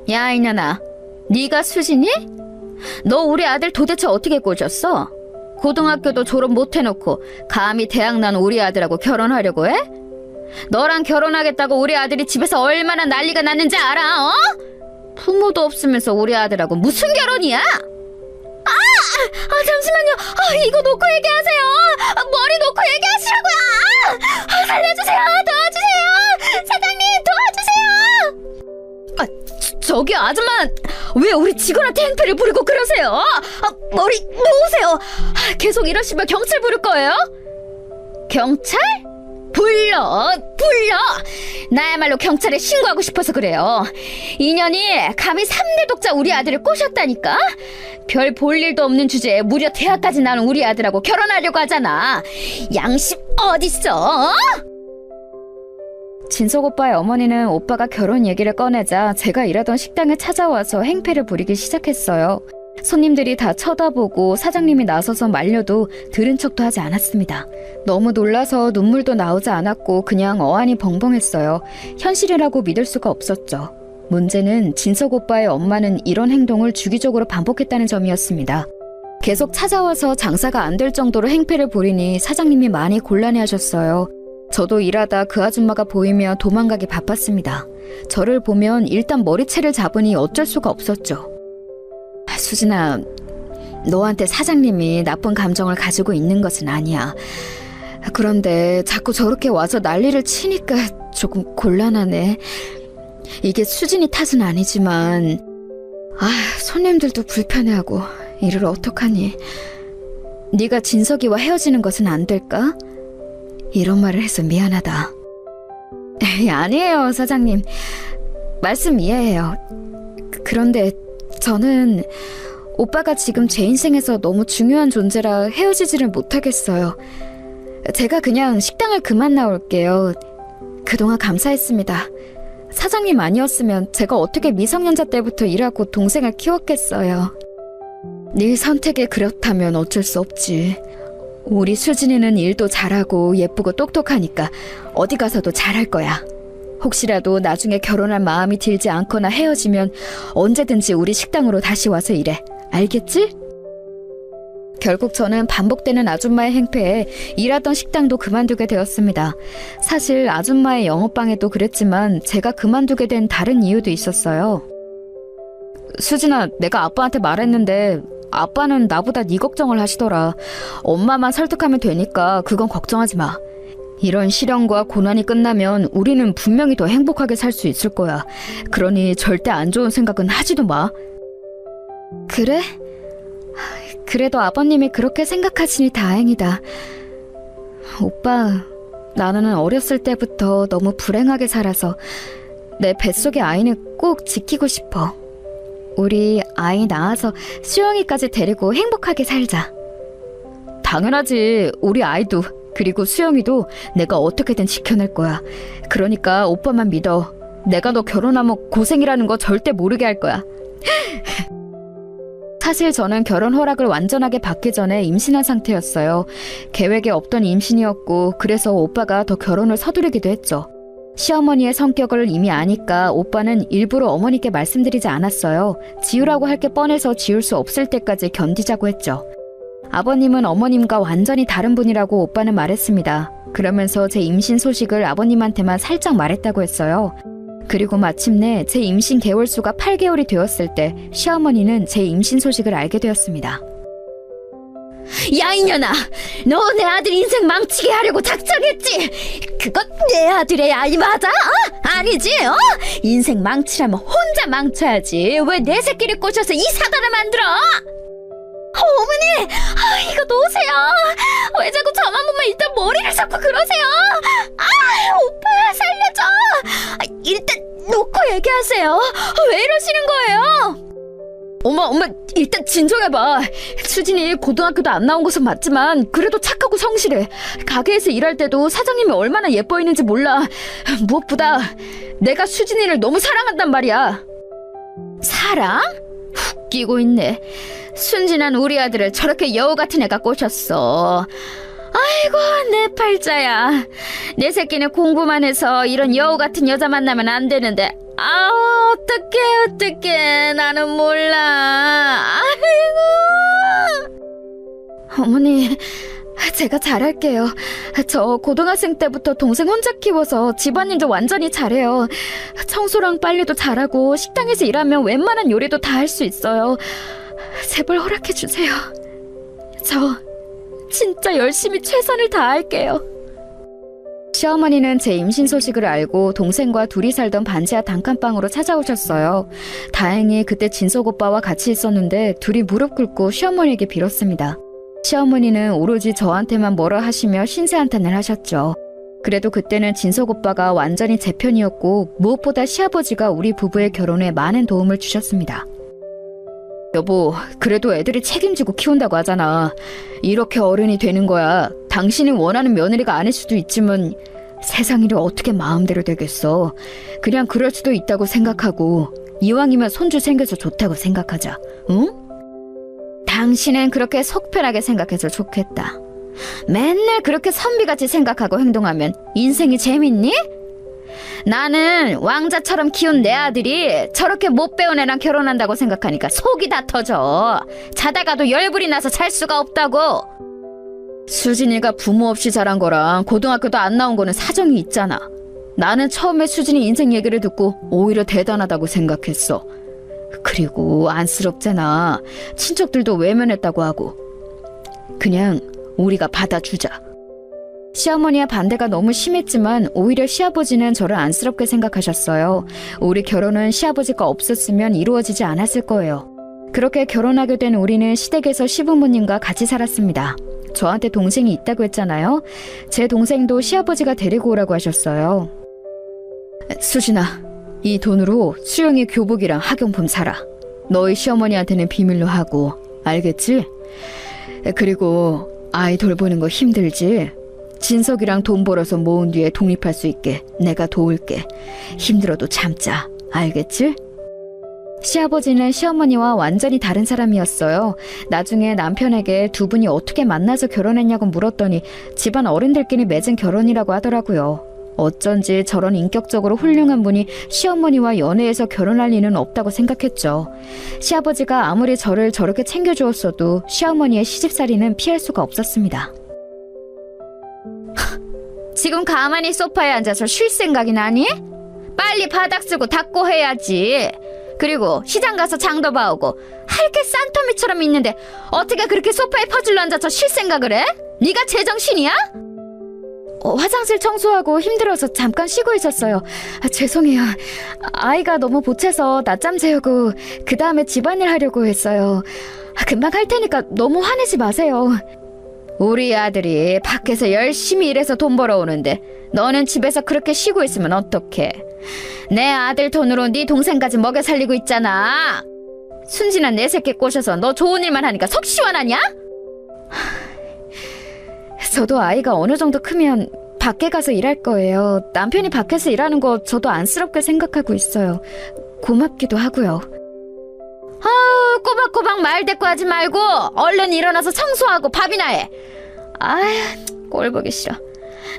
Speaker 2: 야, 이년아, 네가 수진이? 너 우리 아들 도대체 어떻게 꼬셨어? 고등학교도 졸업 못 해놓고 감히 대학 난 우리 아들하고 결혼하려고 해? 너랑 결혼하겠다고 우리 아들이 집에서 얼마나 난리가 났는지 알아, 어? 부모도 없으면서 우리 아들하고 무슨 결혼이야? 잠시만요. 이거 놓고 얘기하세요. 머리 놓고 얘기하시라고요. 살려주세요. 도와주세요. 사장님, 도와주세요. 저기 아줌마, 왜 우리 직원한테 행패를 부리고 그러세요? 머리 놓으세요. 계속 이러시면 경찰 부를 거예요. 경찰? 불러. 나야말로 경찰에 신고하고 싶어서 그래요. 인연이 감히 3대 독자 우리 아들을 꼬셨다니까? 별 볼 일도 없는 주제에 무려 대학까지 나온 우리 아들하고 결혼하려고 하잖아. 양심 어딨어? 진석 오빠의 어머니는 오빠가 결혼 얘기를 꺼내자 제가 일하던 식당에 찾아와서 행패를 부리기 시작했어요. 손님들이 다 쳐다보고 사장님이 나서서 말려도 들은 척도 하지 않았습니다. 너무 놀라서 눈물도 나오지 않았고 그냥 어안이 벙벙했어요. 현실이라고 믿을 수가 없었죠. 문제는 진석 오빠의 엄마는 이런 행동을 주기적으로 반복했다는 점이었습니다. 계속 찾아와서 장사가 안 될 정도로 행패를 부리니 사장님이 많이 곤란해하셨어요. 저도 일하다 그 아줌마가 보이며 도망가기 바빴습니다. 저를 보면 일단 머리채를 잡으니 어쩔 수가 없었죠. 수진아, 너한테 사장님이 나쁜 감정을 가지고 있는 것은 아니야. 그런데 자꾸 저렇게 와서 난리를 치니까 조금 곤란하네. 이게 수진이 탓은 아니지만 손님들도 불편해하고 이를 어떡하니. 네가 진석이와 헤어지는 것은 안 될까? 이런 말을 해서 미안하다. 아니에요, 사장님. 말씀 이해해요. 그런데 저는 오빠가 지금 제 인생에서 너무 중요한 존재라 헤어지지를 못하겠어요. 제가 그냥 식당을 그만 나올게요. 그동안 감사했습니다. 사장님 아니었으면 제가 어떻게 미성년자 때부터 일하고 동생을 키웠겠어요. 네 선택이 그렇다면 어쩔 수 없지. 우리 수진이는 일도 잘하고 예쁘고 똑똑하니까 어디 가서도 잘할 거야. 혹시라도 나중에 결혼할 마음이 들지 않거나 헤어지면 언제든지 우리 식당으로 다시 와서 일해. 알겠지? 결국 저는 반복되는 아줌마의 행패에 일하던 식당도 그만두게 되었습니다. 사실 아줌마의 영업방해도 그랬지만 제가 그만두게 된 다른 이유도 있었어요. 수진아, 내가 아빠한테 말했는데 아빠는 나보다 네 걱정을 하시더라. 엄마만 설득하면 되니까 그건 걱정하지 마. 이런 시련과 고난이 끝나면 우리는 분명히 더 행복하게 살 수 있을 거야. 그러니 절대 안 좋은 생각은 하지도 마. 그래? 그래도 아버님이 그렇게 생각하시니 다행이다. 오빠, 나는 어렸을 때부터 너무 불행하게 살아서 내 뱃속의 아이는 꼭 지키고 싶어. 우리 아이 낳아서 수영이까지 데리고 행복하게 살자. 당연하지. 우리 아이도 그리고 수영이도 내가 어떻게든 지켜낼 거야. 그러니까 오빠만 믿어. 내가 너 결혼하면 고생이라는 거 절대 모르게 할 거야. 사실 저는 결혼 허락을 완전하게 받기 전에 임신한 상태였어요. 계획에 없던 임신이었고 그래서 오빠가 더 결혼을 서두르기도 했죠. 시어머니의 성격을 이미 아니까 오빠는 일부러 어머니께 말씀드리지 않았어요. 지우라고 할 게 뻔해서 지울 수 없을 때까지 견디자고 했죠. 아버님은 어머님과 완전히 다른 분이라고 오빠는 말했습니다. 그러면서 제 임신 소식을 아버님한테만 살짝 말했다고 했어요. 그리고 마침내 제 임신 개월수가 8개월이 되었을 때 시어머니는 제 임신 소식을 알게 되었습니다. 야, 이년아! 너 내 아들 인생 망치게 하려고 작정했지? 그건 내 아들의 아이 맞아? 아니지? 인생 망치라면 혼자 망쳐야지. 왜 내 새끼를 꼬셔서 이 사단을 만들어? 어머니! 이거 놓으세요! 왜 자꾸 저만 보면 일단 머리를 잡고 그러세요? 오빠 살려줘! 일단 놓고 얘기하세요. 왜 이러시는 거예요? 엄마 일단 진정해봐. 수진이 고등학교도 안 나온 것은 맞지만 그래도 착하고 성실해. 가게에서 일할 때도 사장님이 얼마나 예뻐했는지 몰라. 무엇보다 내가 수진이를 너무 사랑한단 말이야. 사랑? 웃기고 있네. 순진한 우리 아들을 저렇게 여우 같은 애가 꼬셨어. 아이고, 내 팔자야. 내 새끼는 공부만 해서 이런 여우 같은 여자 만나면 안 되는데. 어떡해. 나는 몰라. 아이고. 어머니, 제가 잘할게요. 저 고등학생 때부터 동생 혼자 키워서 집안일도 완전히 잘해요. 청소랑 빨래도 잘하고 식당에서 일하면 웬만한 요리도 다 할 수 있어요. 제발 허락해주세요. 저 진짜 열심히 최선을 다할게요. 시어머니는 제 임신 소식을 알고 동생과 둘이 살던 반지하 단칸방으로 찾아오셨어요. 다행히 그때 진석 오빠와 같이 있었는데 둘이 무릎 꿇고 시어머니에게 빌었습니다. 시어머니는 오로지 저한테만 뭐라 하시며 신세한탄을 하셨죠. 그래도 그때는 진석 오빠가 완전히 제 편이었고 무엇보다 시아버지가 우리 부부의 결혼에 많은 도움을 주셨습니다. 여보, 그래도 애들이 책임지고 키운다고 하잖아. 이렇게 어른이 되는 거야. 당신이 원하는 며느리가 아닐 수도 있지만 세상 일이 어떻게 마음대로 되겠어. 그냥 그럴 수도 있다고 생각하고 이왕이면 손주 생겨서 좋다고 생각하자. 응? 당신은 그렇게 속 편하게 생각해서 좋겠다. 맨날 그렇게 선비같이 생각하고 행동하면 인생이 재밌니? 나는 왕자처럼 키운 내 아들이 저렇게 못 배운 애랑 결혼한다고 생각하니까 속이 다 터져. 자다가도 열불이 나서 잘 수가 없다고. 수진이가 부모 없이 자란 거랑 고등학교도 안 나온 거는 사정이 있잖아. 나는 처음에 수진이 인생 얘기를 듣고 오히려 대단하다고 생각했어. 그리고 안쓰럽잖아. 친척들도 외면했다고 하고. 그냥 우리가 받아주자. 시어머니의 반대가 너무 심했지만 오히려 시아버지는 저를 안쓰럽게 생각하셨어요. 우리 결혼은 시아버지가 없었으면 이루어지지 않았을 거예요. 그렇게 결혼하게 된 우리는 시댁에서 시부모님과 같이 살았습니다. 저한테 동생이 있다고 했잖아요. 제 동생도 시아버지가 데리고 오라고 하셨어요. 수진아, 이 돈으로 수영이 교복이랑 학용품 사라. 너희 시어머니한테는 비밀로 하고, 알겠지? 그리고 아이 돌보는 거 힘들지? 진석이랑 돈 벌어서 모은 뒤에 독립할 수 있게 내가 도울게. 힘들어도 참자. 알겠지? 시아버지는 시어머니와 완전히 다른 사람이었어요. 나중에 남편에게 두 분이 어떻게 만나서 결혼했냐고 물었더니 집안 어른들끼리 맺은 결혼이라고 하더라고요. 어쩐지 저런 인격적으로 훌륭한 분이 시어머니와 연애해서 결혼할 리는 없다고 생각했죠. 시아버지가 아무리 저를 저렇게 챙겨주었어도 시어머니의 시집살이는 피할 수가 없었습니다. 지금 가만히 소파에 앉아서 쉴 생각이 나니? 빨리 바닥 쓰고 닦고 해야지. 그리고 시장 가서 장도 봐오고. 할 게 산더미처럼 있는데 어떻게 그렇게 소파에 퍼질러 앉아서 쉴 생각을 해? 네가 제정신이야? 화장실 청소하고 힘들어서 잠깐 쉬고 있었어요. 죄송해요. 아이가 너무 보채서 낮잠 재우고 그 다음에 집안일 하려고 했어요. 금방 할 테니까 너무 화내지 마세요. 우리 아들이 밖에서 열심히 일해서 돈 벌어오는데 너는 집에서 그렇게 쉬고 있으면 어떡해. 내 아들 돈으로 네 동생까지 먹여 살리고 있잖아. 순진한 내 새끼 꼬셔서 너 좋은 일만 하니까 속 시원하냐? 저도 아이가 어느 정도 크면 밖에 가서 일할 거예요. 남편이 밖에서 일하는 거 저도 안쓰럽게 생각하고 있어요. 고맙기도 하고요. 꼬박꼬박 말 대꾸하지 말고 얼른 일어나서 청소하고 밥이나 해. 꼴 보기 싫어.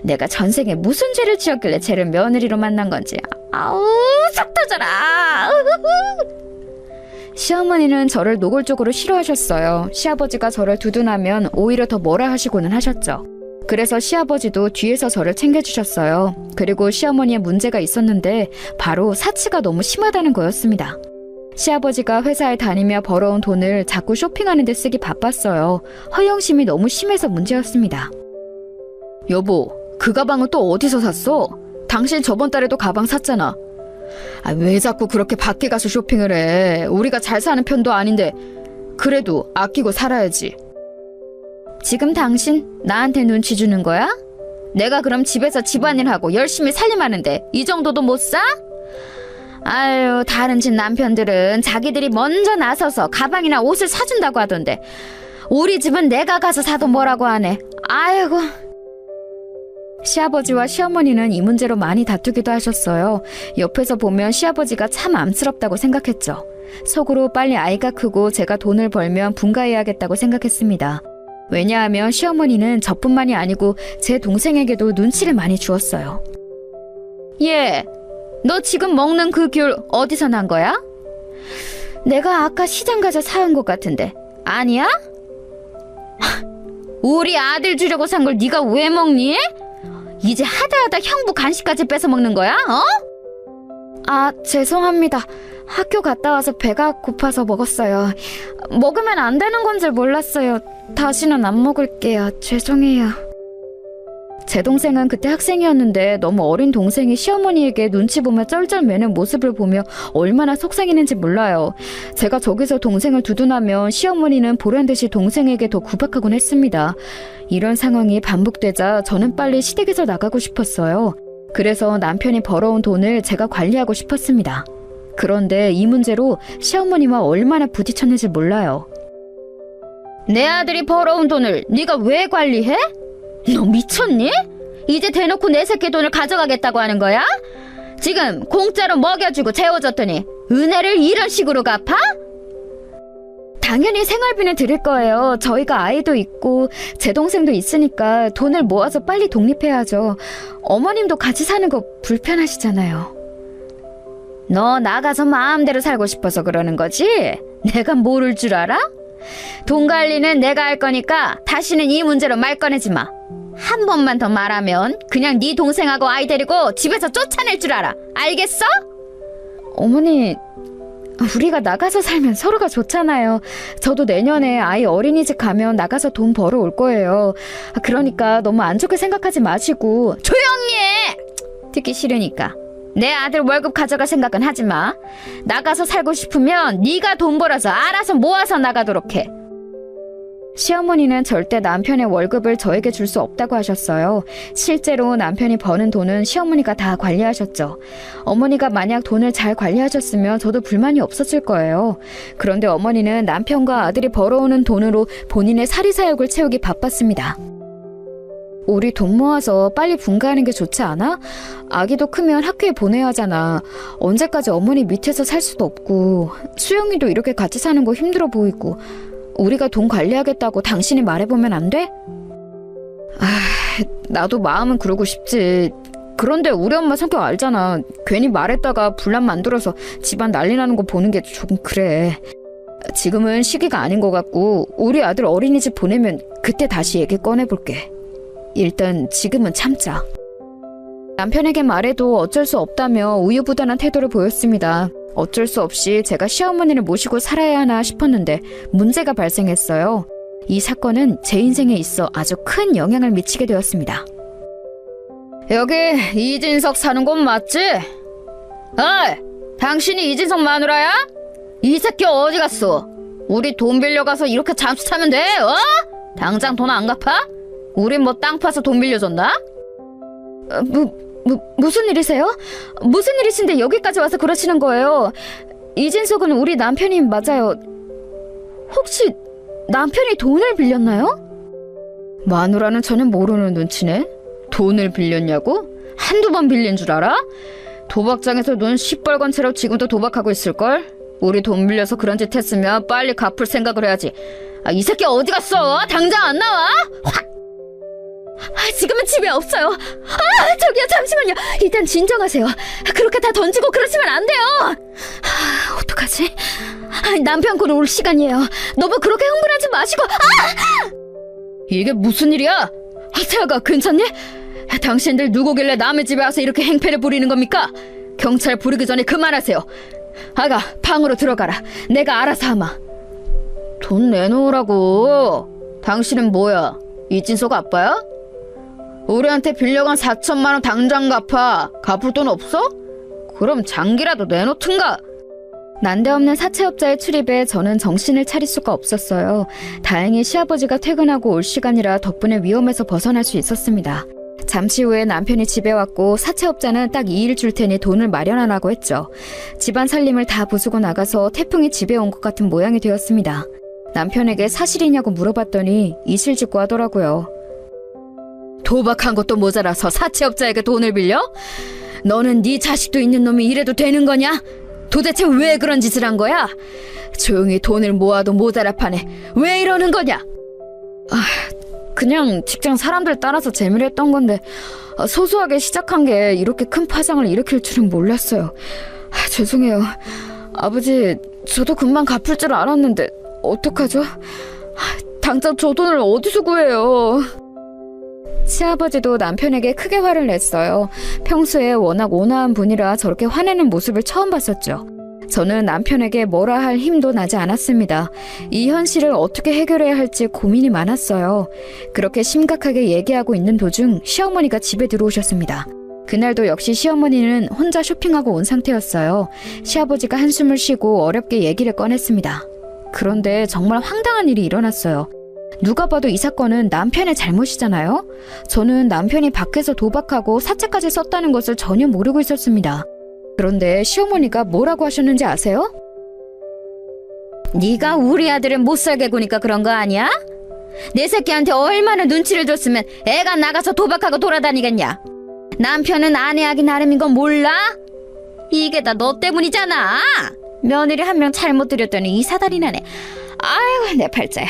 Speaker 2: 내가 전생에 무슨 죄를 지었길래 쟤를 며느리로 만난 건지. 속 터져라. 시어머니는 저를 노골적으로 싫어하셨어요. 시아버지가 저를 두둔하면 오히려 더 뭐라 하시고는 하셨죠. 그래서 시아버지도 뒤에서 저를 챙겨주셨어요. 그리고 시어머니의 문제가 있었는데 바로 사치가 너무 심하다는 거였습니다. 시아버지가 회사에 다니며 벌어온 돈을 자꾸 쇼핑하는 데 쓰기 바빴어요. 허영심이 너무 심해서 문제였습니다. 여보, 그 가방은 또 어디서 샀어? 당신 저번 달에도 가방 샀잖아. 왜 자꾸 그렇게 밖에 가서 쇼핑을 해? 우리가 잘 사는 편도 아닌데. 그래도 아끼고 살아야지. 지금 당신 나한테 눈치 주는 거야? 내가 그럼 집에서 집안일하고 열심히 살림하는데 이 정도도 못 사? 아유, 다른 집 남편들은 자기들이 먼저 나서서 가방이나 옷을 사준다고 하던데 우리 집은 내가 가서 사도 뭐라고 하네. 아이고. 시아버지와 시어머니는 이 문제로 많이 다투기도 하셨어요. 옆에서 보면 시아버지가 참 암스럽다고 생각했죠. 속으로 빨리 아이가 크고 제가 돈을 벌면 분가해야겠다고 생각했습니다. 왜냐하면 시어머니는 저뿐만이 아니고 제 동생에게도 눈치를 많이 주었어요. 얘, 너 지금 먹는 그 귤 어디서 난 거야? 내가 아까 시장 가서 사온 것 같은데. 아니야? 우리 아들 주려고 산 걸 네가 왜 먹니? 이제 하다하다 형부 간식까지 뺏어 먹는 거야? 죄송합니다. 학교 갔다 와서 배가 고파서 먹었어요. 먹으면 안 되는 건 줄 몰랐어요. 다시는 안 먹을게요. 죄송해요. 제 동생은 그때 학생이었는데 너무 어린 동생이 시어머니에게 눈치 보며 쩔쩔매는 모습을 보며 얼마나 속상했는지 몰라요. 제가 저기서 동생을 두둔하면 시어머니는 보란듯이 동생에게 더 구박하곤 했습니다. 이런 상황이 반복되자 저는 빨리 시댁에서 나가고 싶었어요. 그래서 남편이 벌어온 돈을 제가 관리하고 싶었습니다. 그런데 이 문제로 시어머니와 얼마나 부딪혔는지 몰라요. 내 아들이 벌어온 돈을 네가 왜 관리해? 너 미쳤니? 이제 대놓고 내 새끼 돈을 가져가겠다고 하는 거야? 지금 공짜로 먹여주고 재워줬더니 은혜를 이런 식으로 갚아? 당연히 생활비는 드릴 거예요. 저희가 아이도 있고 제 동생도 있으니까 돈을 모아서 빨리 독립해야죠. 어머님도 같이 사는 거 불편하시잖아요. 너 나가서 마음대로 살고 싶어서 그러는 거지? 내가 모를 줄 알아?
Speaker 3: 돈 관리는 내가 할 거니까 다시는 이 문제로 말 꺼내지 마. 한 번만 더 말하면 그냥 네 동생하고 아이 데리고 집에서 쫓아낼 줄 알아. 알겠어?
Speaker 2: 어머니, 우리가 나가서 살면 서로가 좋잖아요. 저도 내년에 아이 어린이집 가면 나가서 돈 벌어 올 거예요. 그러니까 너무 안 좋게 생각하지 마시고.
Speaker 3: 조용히 해! 듣기 싫으니까. 내 아들 월급 가져갈 생각은 하지 마. 나가서 살고 싶으면 네가 돈 벌어서 알아서 모아서 나가도록 해.
Speaker 2: 시어머니는 절대 남편의 월급을 저에게 줄 수 없다고 하셨어요. 실제로 남편이 버는 돈은 시어머니가 다 관리하셨죠. 어머니가 만약 돈을 잘 관리하셨으면 저도 불만이 없었을 거예요. 그런데 어머니는 남편과 아들이 벌어오는 돈으로 본인의 사리사욕을 채우기 바빴습니다. 우리 돈 모아서 빨리 분가하는 게 좋지 않아? 아기도 크면 학교에 보내야 하잖아. 언제까지 어머니 밑에서 살 수도 없고, 수영이도 이렇게 같이 사는 거 힘들어 보이고. 우리가 돈 관리하겠다고 당신이 말해보면 안 돼? 나도 마음은 그러고 싶지. 그런데 우리 엄마 성격 알잖아. 괜히 말했다가 분란 만들어서 집안 난리 나는 거 보는 게 좀 그래. 지금은 시기가 아닌 것 같고 우리 아들 어린이집 보내면 그때 다시 얘기 꺼내볼게. 일단 지금은 참자. 남편에게 말해도 어쩔 수 없다며 우유부단한 태도를 보였습니다. 어쩔 수 없이 제가 시어머니를 모시고 살아야 하나 싶었는데 문제가 발생했어요. 이 사건은 제 인생에 있어 아주 큰 영향을 미치게 되었습니다.
Speaker 3: 여기 이진석 사는 곳 맞지? 어이, 당신이 이진석 마누라야? 이 새끼 어디 갔어? 우리 돈 빌려가서 이렇게 잠수 타면 돼? 당장 돈 안 갚아? 우린 뭐 땅 파서 돈 빌려줬나?
Speaker 2: 무슨 일이세요? 무슨 일이신데 여기까지 와서 그러시는 거예요? 이진석은 우리 남편이 맞아요. 혹시 남편이 돈을 빌렸나요?
Speaker 3: 마누라는 전혀 모르는 눈치네. 돈을 빌렸냐고? 한두 번 빌린 줄 알아? 도박장에서 눈 시뻘건 채로 지금도 도박하고 있을걸? 우리 돈 빌려서 그런 짓 했으면 빨리 갚을 생각을 해야지. 이 새끼 어디 갔어? 당장 안 나와? 확!
Speaker 2: 지금은 집에 없어요. 저기요, 잠시만요. 일단 진정하세요. 그렇게 다 던지고 그러시면 안 돼요. 어떡하지? 남편 곧 올 시간이에요. 너무 그렇게 흥분하지 마시고.
Speaker 3: 이게 무슨 일이야? 태아가 괜찮니? 당신들 누구길래 남의 집에 와서 이렇게 행패를 부리는 겁니까? 경찰 부르기 전에 그만하세요. 아가, 방으로 들어가라. 내가 알아서 하마. 돈 내놓으라고. 당신은 뭐야? 이진석 아빠야? 우리한테 빌려간 4천만 원 당장 갚아. 갚을 돈 없어? 그럼 장기라도 내놓든가.
Speaker 2: 난데없는 사채업자의 출입에 저는 정신을 차릴 수가 없었어요. 다행히 시아버지가 퇴근하고 올 시간이라 덕분에 위험에서 벗어날 수 있었습니다. 잠시 후에 남편이 집에 왔고 사채업자는 딱 2일 줄 테니 돈을 마련하라고 했죠. 집안 살림을 다 부수고 나가서 태풍이 집에 온 것 같은 모양이 되었습니다. 남편에게 사실이냐고 물어봤더니 이실직고 하더라고요.
Speaker 3: 도박한 것도 모자라서 사채업자에게 돈을 빌려? 너는 네 자식도 있는 놈이 이래도 되는 거냐? 도대체 왜 그런 짓을 한 거야? 조용히 돈을 모아도 모자라 파네. 왜 이러는 거냐?
Speaker 2: 그냥 직장 사람들 따라서 재미를 했던 건데 소소하게 시작한 게 이렇게 큰 파장을 일으킬 줄은 몰랐어요. 죄송해요. 아버지, 저도 금방 갚을 줄 알았는데 어떡하죠? 당장 저 돈을 어디서 구해요? 시아버지도 남편에게 크게 화를 냈어요. 평소에 워낙 온화한 분이라 저렇게 화내는 모습을 처음 봤었죠. 저는 남편에게 뭐라 할 힘도 나지 않았습니다. 이 현실을 어떻게 해결해야 할지 고민이 많았어요. 그렇게 심각하게 얘기하고 있는 도중 시어머니가 집에 들어오셨습니다. 그날도 역시 시어머니는 혼자 쇼핑하고 온 상태였어요. 시아버지가 한숨을 쉬고 어렵게 얘기를 꺼냈습니다. 그런데 정말 황당한 일이 일어났어요. 누가 봐도 이 사건은 남편의 잘못이잖아요? 저는 남편이 밖에서 도박하고 사채까지 썼다는 것을 전혀 모르고 있었습니다. 그런데 시어머니가 뭐라고 하셨는지 아세요?
Speaker 3: 네가 우리 아들을 못살게 구니까 그런 거 아니야? 내 새끼한테 얼마나 눈치를 줬으면 애가 나가서 도박하고 돌아다니겠냐? 남편은 아내하기 나름인 건 몰라? 이게 다 너 때문이잖아. 며느리 한 명 잘못 들였더니 이 사달이 나네. 아이고, 내 팔자야.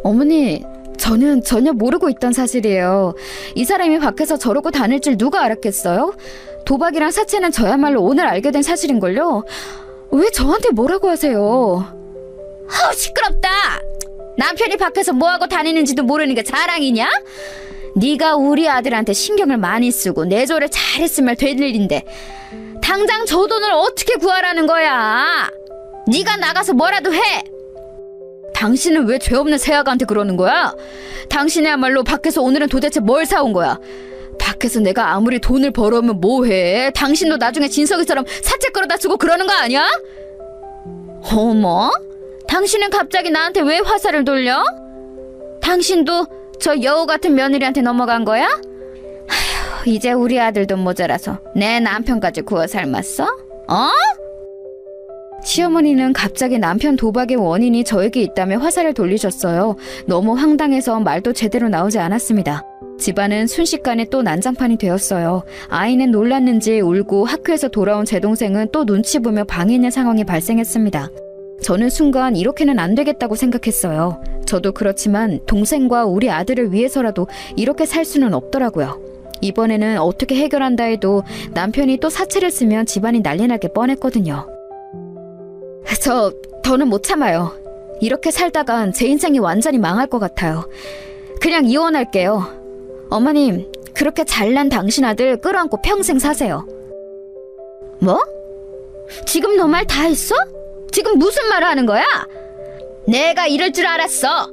Speaker 2: 어머니, 저는 전혀 모르고 있던 사실이에요. 이 사람이 밖에서 저러고 다닐 줄 누가 알았겠어요? 도박이랑 사채는 저야말로 오늘 알게 된 사실인걸요? 왜 저한테 뭐라고 하세요?
Speaker 3: 아우 시끄럽다. 남편이 밖에서 뭐하고 다니는지도 모르는 게 자랑이냐? 네가 우리 아들한테 신경을 많이 쓰고 내조를 잘했으면 될 일인데 당장 저 돈을 어떻게 구하라는 거야? 네가 나가서 뭐라도 해. 당신은 왜 죄 없는 새아가한테 그러는 거야? 당신이야말로 밖에서 오늘은 도대체 뭘 사온 거야? 밖에서 내가 아무리 돈을 벌어오면 뭐해? 당신도 나중에 진석이처럼 사채 끌어다 쓰고 그러는 거 아니야? 어머? 당신은 갑자기 나한테 왜 화살을 돌려? 당신도 저 여우 같은 며느리한테 넘어간 거야? 아휴, 이제 우리 아들도 모자라서 내 남편까지 구워 삶았어? 어? 시어머니는 갑자기 남편 도박의 원인이 저에게 있다며 화살을 돌리셨어요. 너무 황당해서 말도 제대로 나오지 않았습니다. 집안은 순식간에 또 난장판이 되었어요. 아이는 놀랐는지 울고 학교에서 돌아온 제 동생은 또 눈치 보며 방에 있는 상황이 발생했습니다. 저는 순간 이렇게는 안 되겠다고 생각했어요. 저도 그렇지만 동생과 우리 아들을 위해서라도 이렇게 살 수는 없더라고요. 이번에는 어떻게 해결한다 해도 남편이 또 사채를 쓰면 집안이 난리 나게 뻔했거든요. 더는 못 참아요. 이렇게 살다간 제 인생이 완전히 망할 것 같아요. 그냥 이혼할게요. 어머님, 그렇게 잘난 당신 아들 끌어안고 평생 사세요. 뭐? 지금 너 말 다 했어? 지금 무슨 말을 하는 거야? 내가 이럴 줄 알았어.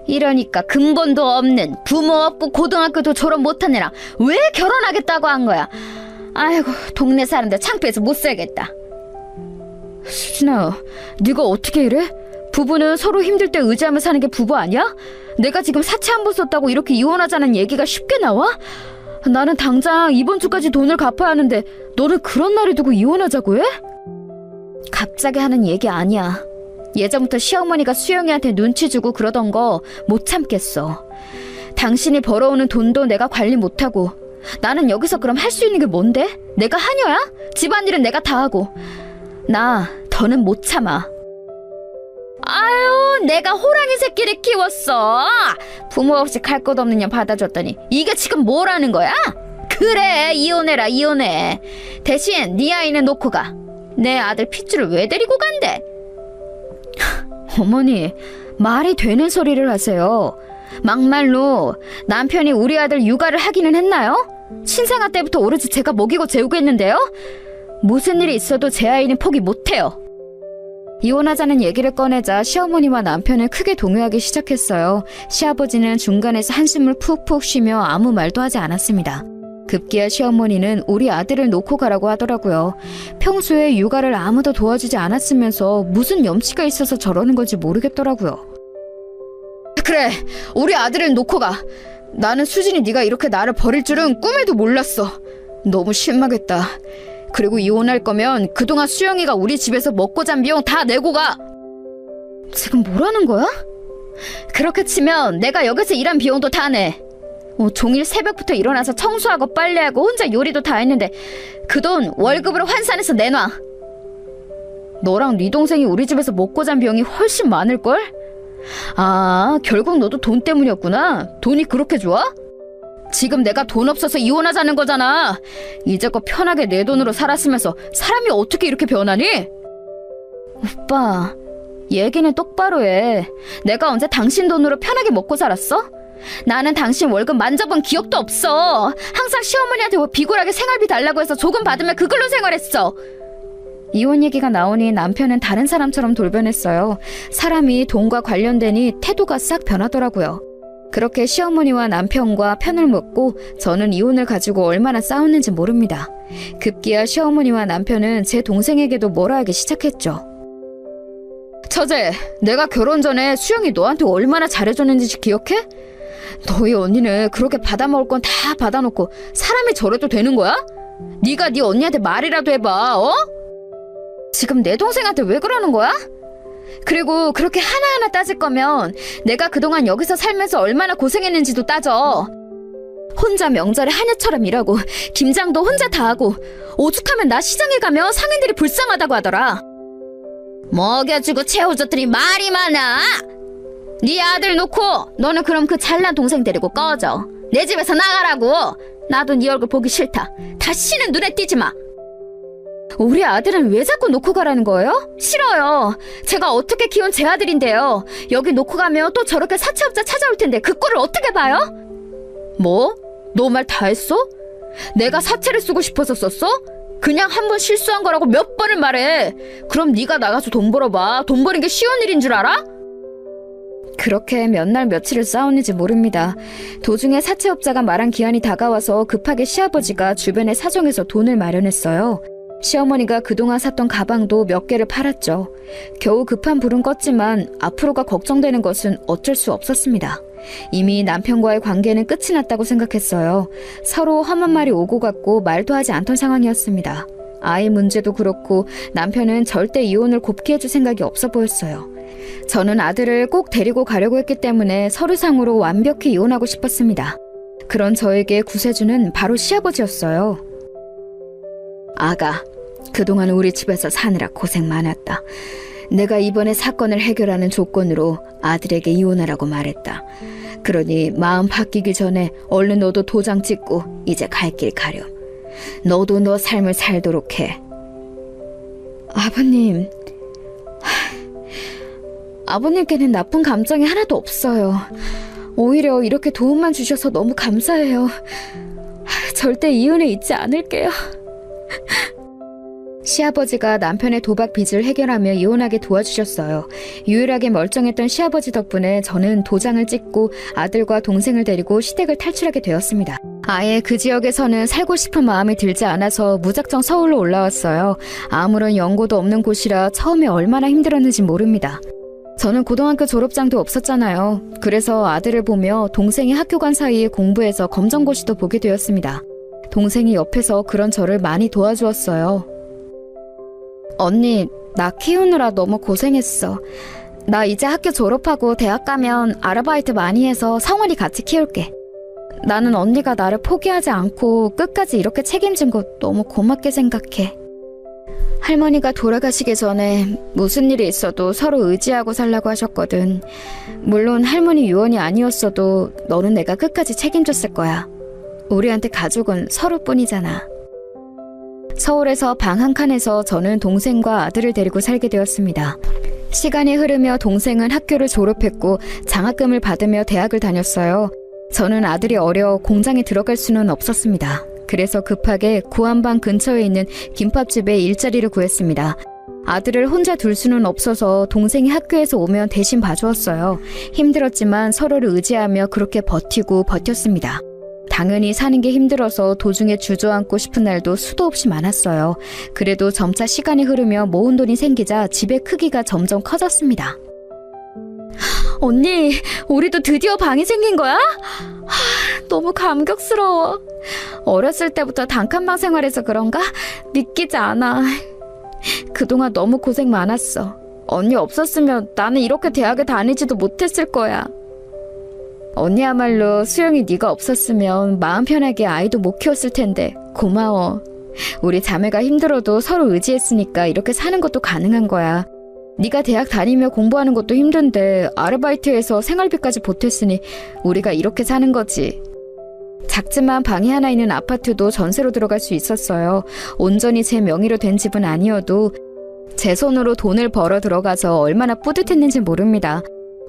Speaker 3: 이러니까 근본도 없는 부모 없고 고등학교도 졸업 못한 애랑 왜 결혼하겠다고 한 거야? 아이고, 동네 사람들 창피해서 못 살겠다. 수진아, 네가 어떻게 이래? 부부는 서로 힘들 때 의지하며 사는 게 부부 아니야? 내가 지금 사채 한 번 썼다고 이렇게 이혼하자는 얘기가 쉽게 나와? 나는 당장 이번 주까지 돈을 갚아야 하는데 너는 그런 날을 두고 이혼하자고 해? 갑자기 하는 얘기 아니야. 예전부터 시어머니가 수영이한테 눈치 주고 그러던 거 못 참겠어. 당신이 벌어오는 돈도 내가 관리 못하고 나는 여기서 그럼 할 수 있는 게 뭔데? 내가 하녀야? 집안일은 내가 다 하고. 나 더는 못 참아. 아유, 내가 호랑이 새끼를 키웠어. 부모 없이 갈 것 없는 년 받아줬더니 이게 지금 뭐라는 거야? 그래, 이혼해라, 이혼해. 대신 네 아이는 놓고 가. 내 아들 핏줄을 왜 데리고 간대? 어머니, 말이 되는 소리를 하세요. 막말로 남편이 우리 아들 육아를 하기는 했나요? 신생아 때부터 오로지 제가 먹이고 재우고 했는데요. 무슨 일이 있어도 제 아이는 포기 못해요. 이혼하자는 얘기를 꺼내자 시어머니와 남편은 크게 동요하기 시작했어요. 시아버지는 중간에서 한숨을 푹푹 쉬며 아무 말도 하지 않았습니다. 급기야 시어머니는 우리 아들을 놓고 가라고 하더라고요. 평소에 육아를 아무도 도와주지 않았으면서 무슨 염치가 있어서 저러는 건지 모르겠더라고요. 그래, 우리 아들을 놓고 가. 나는 수진이 네가 이렇게 나를 버릴 줄은 꿈에도 몰랐어. 너무 실망했다. 그리고 이혼할 거면 그동안 수영이가 우리 집에서 먹고 잔 비용 다 내고 가. 지금 뭐라는 거야? 그렇게 치면 내가 여기서 일한 비용도 다 내. 종일 새벽부터 일어나서 청소하고 빨래하고 혼자 요리도 다 했는데 그 돈 월급으로 환산해서 내놔. 너랑 네 동생이 우리 집에서 먹고 잔 비용이 훨씬 많을걸? 아, 결국 너도 돈 때문이었구나. 돈이 그렇게 좋아? 지금 내가 돈 없어서 이혼하자는 거잖아. 이제껏 편하게 내 돈으로 살았으면서 사람이 어떻게 이렇게 변하니? 오빠, 얘기는 똑바로 해. 내가 언제 당신 돈으로 편하게 먹고 살았어? 나는 당신 월급 만져본 기억도 없어. 항상 시어머니한테 비굴하게 생활비 달라고 해서 조금 받으면 그걸로 생활했어. 이혼 얘기가 나오니 남편은 다른 사람처럼 돌변했어요. 사람이 돈과 관련되니 태도가 싹 변하더라고요. 그렇게 시어머니와 남편과 편을 먹고 저는 이혼을 가지고 얼마나 싸웠는지 모릅니다. 급기야 시어머니와 남편은 제 동생에게도 뭐라 하기 시작했죠. 처제, 내가 결혼 전에 수영이 너한테 얼마나 잘해줬는지 기억해? 너희 언니는 그렇게 받아먹을 건 다 받아놓고 사람이 저래도 되는 거야? 네가 네 언니한테 말이라도 해봐, 어? 지금 내 동생한테 왜 그러는 거야? 그리고 그렇게 하나하나 따질 거면 내가 그동안 여기서 살면서 얼마나 고생했는지도 따져. 혼자 명절에 하녀처럼 일하고 김장도 혼자 다 하고 오죽하면 나 시장에 가면 상인들이 불쌍하다고 하더라. 먹여주고 채워줬더니 말이 많아. 네 아들 놓고 너는 그럼 그 잘난 동생 데리고 꺼져. 내 집에서 나가라고. 나도 네 얼굴 보기 싫다. 다시는 눈에 띄지 마. 우리 아들은 왜 자꾸 놓고 가라는 거예요? 싫어요. 제가 어떻게 키운 제 아들인데요. 여기 놓고 가면 또 저렇게 사채업자 찾아올 텐데 그 꼴을 어떻게 봐요? 뭐? 너 말 다 했어? 내가 사채를 쓰고 싶어서 썼어? 그냥 한 번 실수한 거라고 몇 번을 말해. 그럼 네가 나가서 돈 벌어봐. 돈 버는 게 쉬운 일인 줄 알아? 그렇게 몇 날 며칠을 싸웠는지 모릅니다. 도중에 사채업자가 말한 기한이 다가와서 급하게 시아버지가 주변에 사정해서 돈을 마련했어요. 시어머니가 그동안 샀던 가방도 몇 개를 팔았죠. 겨우 급한 불은 껐지만 앞으로가 걱정되는 것은 어쩔 수 없었습니다. 이미 남편과의 관계는 끝이 났다고 생각했어요. 서로 험한 말이 오고 갔고 말도 하지 않던 상황이었습니다. 아이 문제도 그렇고 남편은 절대 이혼을 곱게 해줄 생각이 없어 보였어요. 저는 아들을 꼭 데리고 가려고 했기 때문에 서류상으로 완벽히 이혼하고 싶었습니다. 그런 저에게 구세주는 바로 시아버지였어요. 아가, 그동안 우리 집에서 사느라 고생 많았다. 내가 이번에 사건을 해결하는 조건으로 아들에게 이혼하라고 말했다. 그러니 마음 바뀌기 전에 얼른 너도 도장 찍고 이제 갈 길 가렴. 너도 너 삶을 살도록 해. 아버님, 아버님께는 나쁜 감정이 하나도 없어요. 오히려 이렇게 도움만 주셔서 너무 감사해요. 절대 이혼에 있지 않을게요. 시아버지가 남편의 도박 빚을 해결하며 이혼하게 도와주셨어요. 유일하게 멀쩡했던 시아버지 덕분에 저는 도장을 찍고 아들과 동생을 데리고 시댁을 탈출하게 되었습니다. 아예 그 지역에서는 살고 싶은 마음이 들지 않아서 무작정 서울로 올라왔어요. 아무런 연고도 없는 곳이라 처음에 얼마나 힘들었는지 모릅니다. 저는 고등학교 졸업장도 없었잖아요. 그래서 아들을 보며 동생이 학교 간 사이에 공부해서 검정고시도 보게 되었습니다. 동생이 옆에서 그런 저를 많이 도와주었어요. 언니, 나 키우느라 너무 고생했어. 나 이제 학교 졸업하고 대학 가면 아르바이트 많이 해서 성원이 같이 키울게. 나는 언니가 나를 포기하지 않고 끝까지 이렇게 책임진 거 너무 고맙게 생각해. 할머니가 돌아가시기 전에 무슨 일이 있어도 서로 의지하고 살라고 하셨거든. 물론 할머니 유언이 아니었어도 너는 내가 끝까지 책임졌을 거야. 우리한테 가족은 서로뿐이잖아. 서울에서 방 한 칸에서 저는 동생과 아들을 데리고 살게 되었습니다. 시간이 흐르며 동생은 학교를 졸업했고 장학금을 받으며 대학을 다녔어요. 저는 아들이 어려 공장에 들어갈 수는 없었습니다. 그래서 급하게 구한방 근처에 있는 김밥집에 일자리를 구했습니다. 아들을 혼자 둘 수는 없어서 동생이 학교에서 오면 대신 봐주었어요. 힘들었지만 서로를 의지하며 그렇게 버티고 버텼습니다. 당연히 사는 게 힘들어서 도중에 주저앉고 싶은 날도 수도 없이 많았어요. 그래도 점차 시간이 흐르며 모은 돈이 생기자 집의 크기가 점점 커졌습니다. 언니, 우리도 드디어 방이 생긴 거야? 너무 감격스러워. 어렸을 때부터 단칸방 생활해서 그런가? 믿기지 않아. 그동안 너무 고생 많았어. 언니 없었으면 나는 이렇게 대학에 다니지도 못했을 거야. 언니야말로 수영이 네가 없었으면 마음 편하게 아이도 못 키웠을 텐데 고마워. 우리 자매가 힘들어도 서로 의지했으니까 이렇게 사는 것도 가능한 거야. 네가 대학 다니며 공부하는 것도 힘든데 아르바이트해서 생활비까지 보탰으니 우리가 이렇게 사는 거지. 작지만 방이 하나 있는 아파트도 전세로 들어갈 수 있었어요. 온전히 제 명의로 된 집은 아니어도 제 손으로 돈을 벌어 들어가서 얼마나 뿌듯했는지 모릅니다.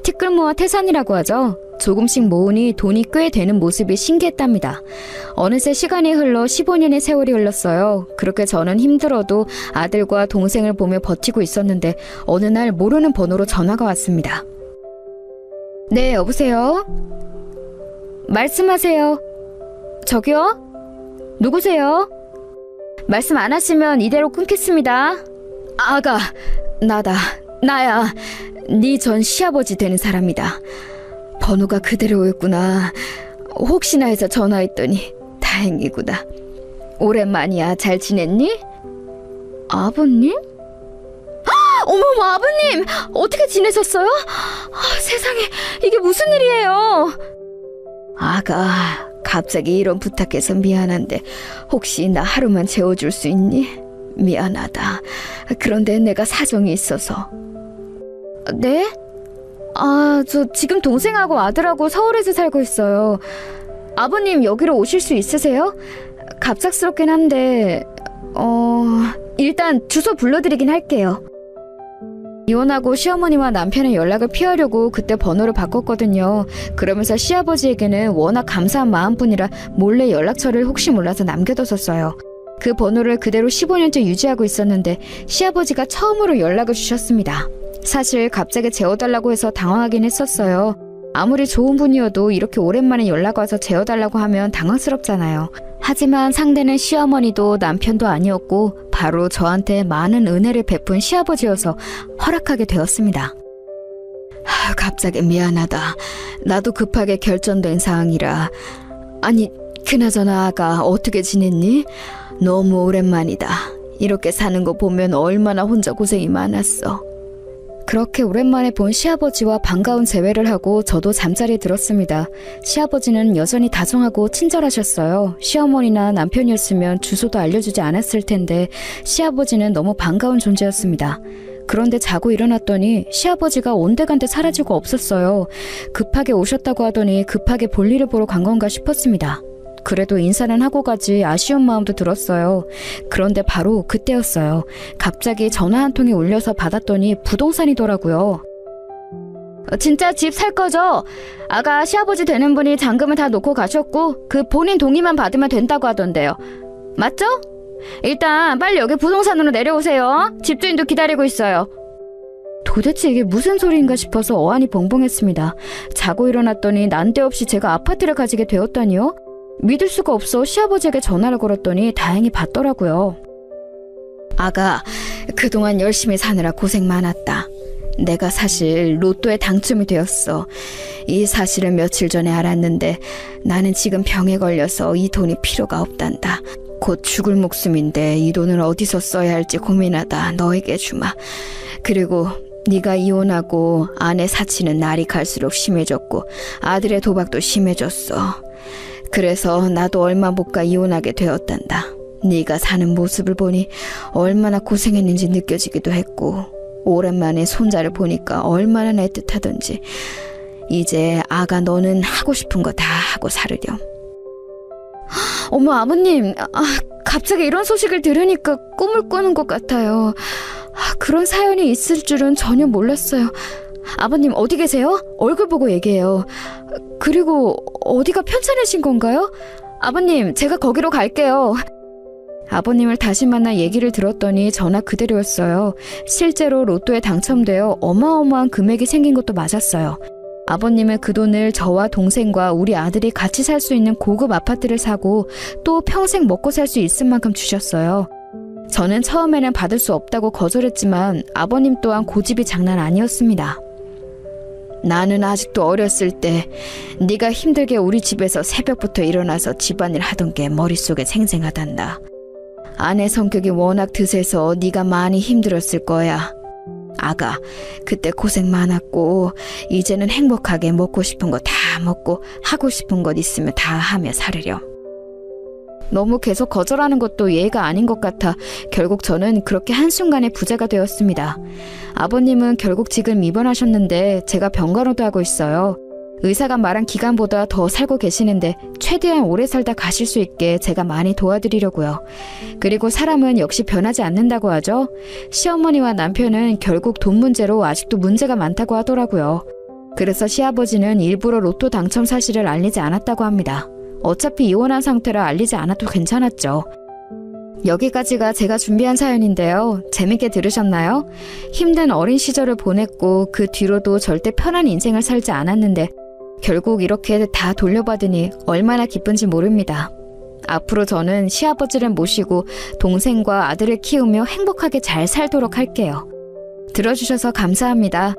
Speaker 3: 티끌모아 태산이라고 하죠. 조금씩 모으니 돈이 꽤 되는 모습이 신기했답니다. 어느새 시간이 흘러 15년의 세월이 흘렀어요. 그렇게 저는 힘들어도 아들과 동생을 보며 버티고 있었는데 어느 날 모르는 번호로 전화가 왔습니다. 네, 여보세요? 말씀하세요. 저기요? 누구세요? 말씀 안 하시면 이대로 끊겠습니다. 아가, 나야. 네 전 시아버지 되는 사람이다. 번호가 그대로였구나. 혹시나 해서 전화했더니 다행이구나. 오랜만이야. 잘 지냈니? 아버님? 어머머, 아버님! 어떻게 지내셨어요? 세상에, 이게 무슨 일이에요? 아가, 갑자기 이런 부탁해서 미안한데 혹시 나 하루만 재워줄 수 있니? 미안하다. 그런데 내가 사정이 있어서. 네? 저 지금 동생하고 아들하고 서울에서 살고 있어요. 아버님 여기로 오실 수 있으세요? 갑작스럽긴 한데 일단 주소 불러드리긴 할게요.
Speaker 2: 이혼하고 시어머니와 남편의 연락을 피하려고 그때 번호를 바꿨거든요. 그러면서 시아버지에게는 워낙 감사한 마음뿐이라 몰래 연락처를 혹시 몰라서 남겨뒀었어요. 그 번호를 그대로 15년째 유지하고 있었는데 시아버지가 처음으로 연락을 주셨습니다. 사실 갑자기 재워달라고 해서 당황하긴 했었어요. 아무리 좋은 분이어도 이렇게 오랜만에 연락 와서 재워달라고 하면 당황스럽잖아요. 하지만 상대는 시어머니도 남편도 아니었고 바로 저한테 많은 은혜를 베푼 시아버지여서 허락하게 되었습니다. 갑자기 미안하다. 나도 급하게 결정된 사항이라. 아니, 그나저나 아가 어떻게 지냈니? 너무 오랜만이다. 이렇게 사는 거 보면 얼마나 혼자 고생이 많았어. 그렇게 오랜만에 본 시아버지와 반가운 재회를 하고 저도 잠자리에 들었습니다. 시아버지는 여전히 다정하고 친절하셨어요. 시어머니나 남편이었으면 주소도 알려주지 않았을 텐데 시아버지는 너무 반가운 존재였습니다. 그런데 자고 일어났더니 시아버지가 온데간데 사라지고 없었어요. 급하게 오셨다고 하더니 급하게 볼일을 보러 간 건가 싶었습니다. 그래도 인사는 하고 가지 아쉬운 마음도 들었어요. 그런데 바로 그때였어요. 갑자기 전화 한 통이 울려서 받았더니 부동산이더라고요.
Speaker 3: 진짜 집 살 거죠? 아가 시아버지 되는 분이 잔금을 다 놓고 가셨고 그 본인 동의만 받으면 된다고 하던데요. 맞죠? 일단 빨리 여기 부동산으로 내려오세요. 집주인도 기다리고 있어요.
Speaker 2: 도대체 이게 무슨 소리인가 싶어서 어안이 벙벙했습니다. 자고 일어났더니 난데없이 제가 아파트를 가지게 되었다니요? 믿을 수가 없어 시아버지에게 전화를 걸었더니 다행히 받더라고요. 아가, 그동안 열심히 사느라 고생 많았다. 내가 사실 로또에 당첨이 되었어. 이 사실을 며칠 전에 알았는데 나는 지금 병에 걸려서 이 돈이 필요가 없단다. 곧 죽을 목숨인데 이 돈을 어디서 써야 할지 고민하다 너에게 주마. 그리고 네가 이혼하고 아내 사치는 날이 갈수록 심해졌고 아들의 도박도 심해졌어. 그래서 나도 얼마 못 가 이혼하게 되었단다. 네가 사는 모습을 보니 얼마나 고생했는지 느껴지기도 했고 오랜만에 손자를 보니까 얼마나 애틋하던지. 이제 아가 너는 하고 싶은 거 다 하고 살으렴.
Speaker 3: 어머 아버님, 갑자기 이런 소식을 들으니까 꿈을 꾸는 것 같아요. 그런 사연이 있을 줄은 전혀 몰랐어요. 아버님 어디 계세요? 얼굴 보고 얘기해요. 그리고 어디가 편찮으신 건가요? 아버님 제가 거기로 갈게요. 아버님을 다시 만나 얘기를 들었더니 전화 그대로였어요. 실제로 로또에 당첨되어 어마어마한 금액이 생긴 것도 맞았어요. 아버님은 그 돈을 저와 동생과 우리 아들이 같이 살 수 있는 고급 아파트를 사고 또 평생 먹고 살 수 있을 만큼 주셨어요. 저는 처음에는 받을 수 없다고 거절했지만 아버님 또한 고집이 장난 아니었습니다. 나는 아직도 어렸을 때 네가 힘들게 우리 집에서 새벽부터 일어나서 집안일 하던 게 머릿속에 생생하단다. 아내 성격이 워낙 드세서 네가 많이 힘들었을 거야. 아가, 그때 고생 많았고 이제는 행복하게 먹고 싶은 거 다 먹고 하고 싶은 것 있으면 다 하며 살으렴. 너무 계속 거절하는 것도 예의가 아닌 것 같아 결국 저는 그렇게 한순간에 부자가 되었습니다. 아버님은 결국 지금 입원하셨는데 제가 병간호도 하고 있어요. 의사가 말한 기간보다 더 살고 계시는데 최대한 오래 살다 가실 수 있게 제가 많이 도와드리려고요. 그리고 사람은 역시 변하지 않는다고 하죠. 시어머니와 남편은 결국 돈 문제로 아직도 문제가 많다고 하더라고요. 그래서 시아버지는 일부러 로또 당첨 사실을 알리지 않았다고 합니다. 어차피 이혼한 상태라 알리지 않아도 괜찮았죠. 여기까지가 제가 준비한 사연인데요. 재밌게 들으셨나요? 힘든 어린 시절을 보냈고 그 뒤로도 절대 편한 인생을 살지 않았는데 결국 이렇게 다 돌려받으니 얼마나 기쁜지 모릅니다. 앞으로 저는 시아버지를 모시고 동생과 아들을 키우며 행복하게 잘 살도록 할게요. 들어주셔서 감사합니다.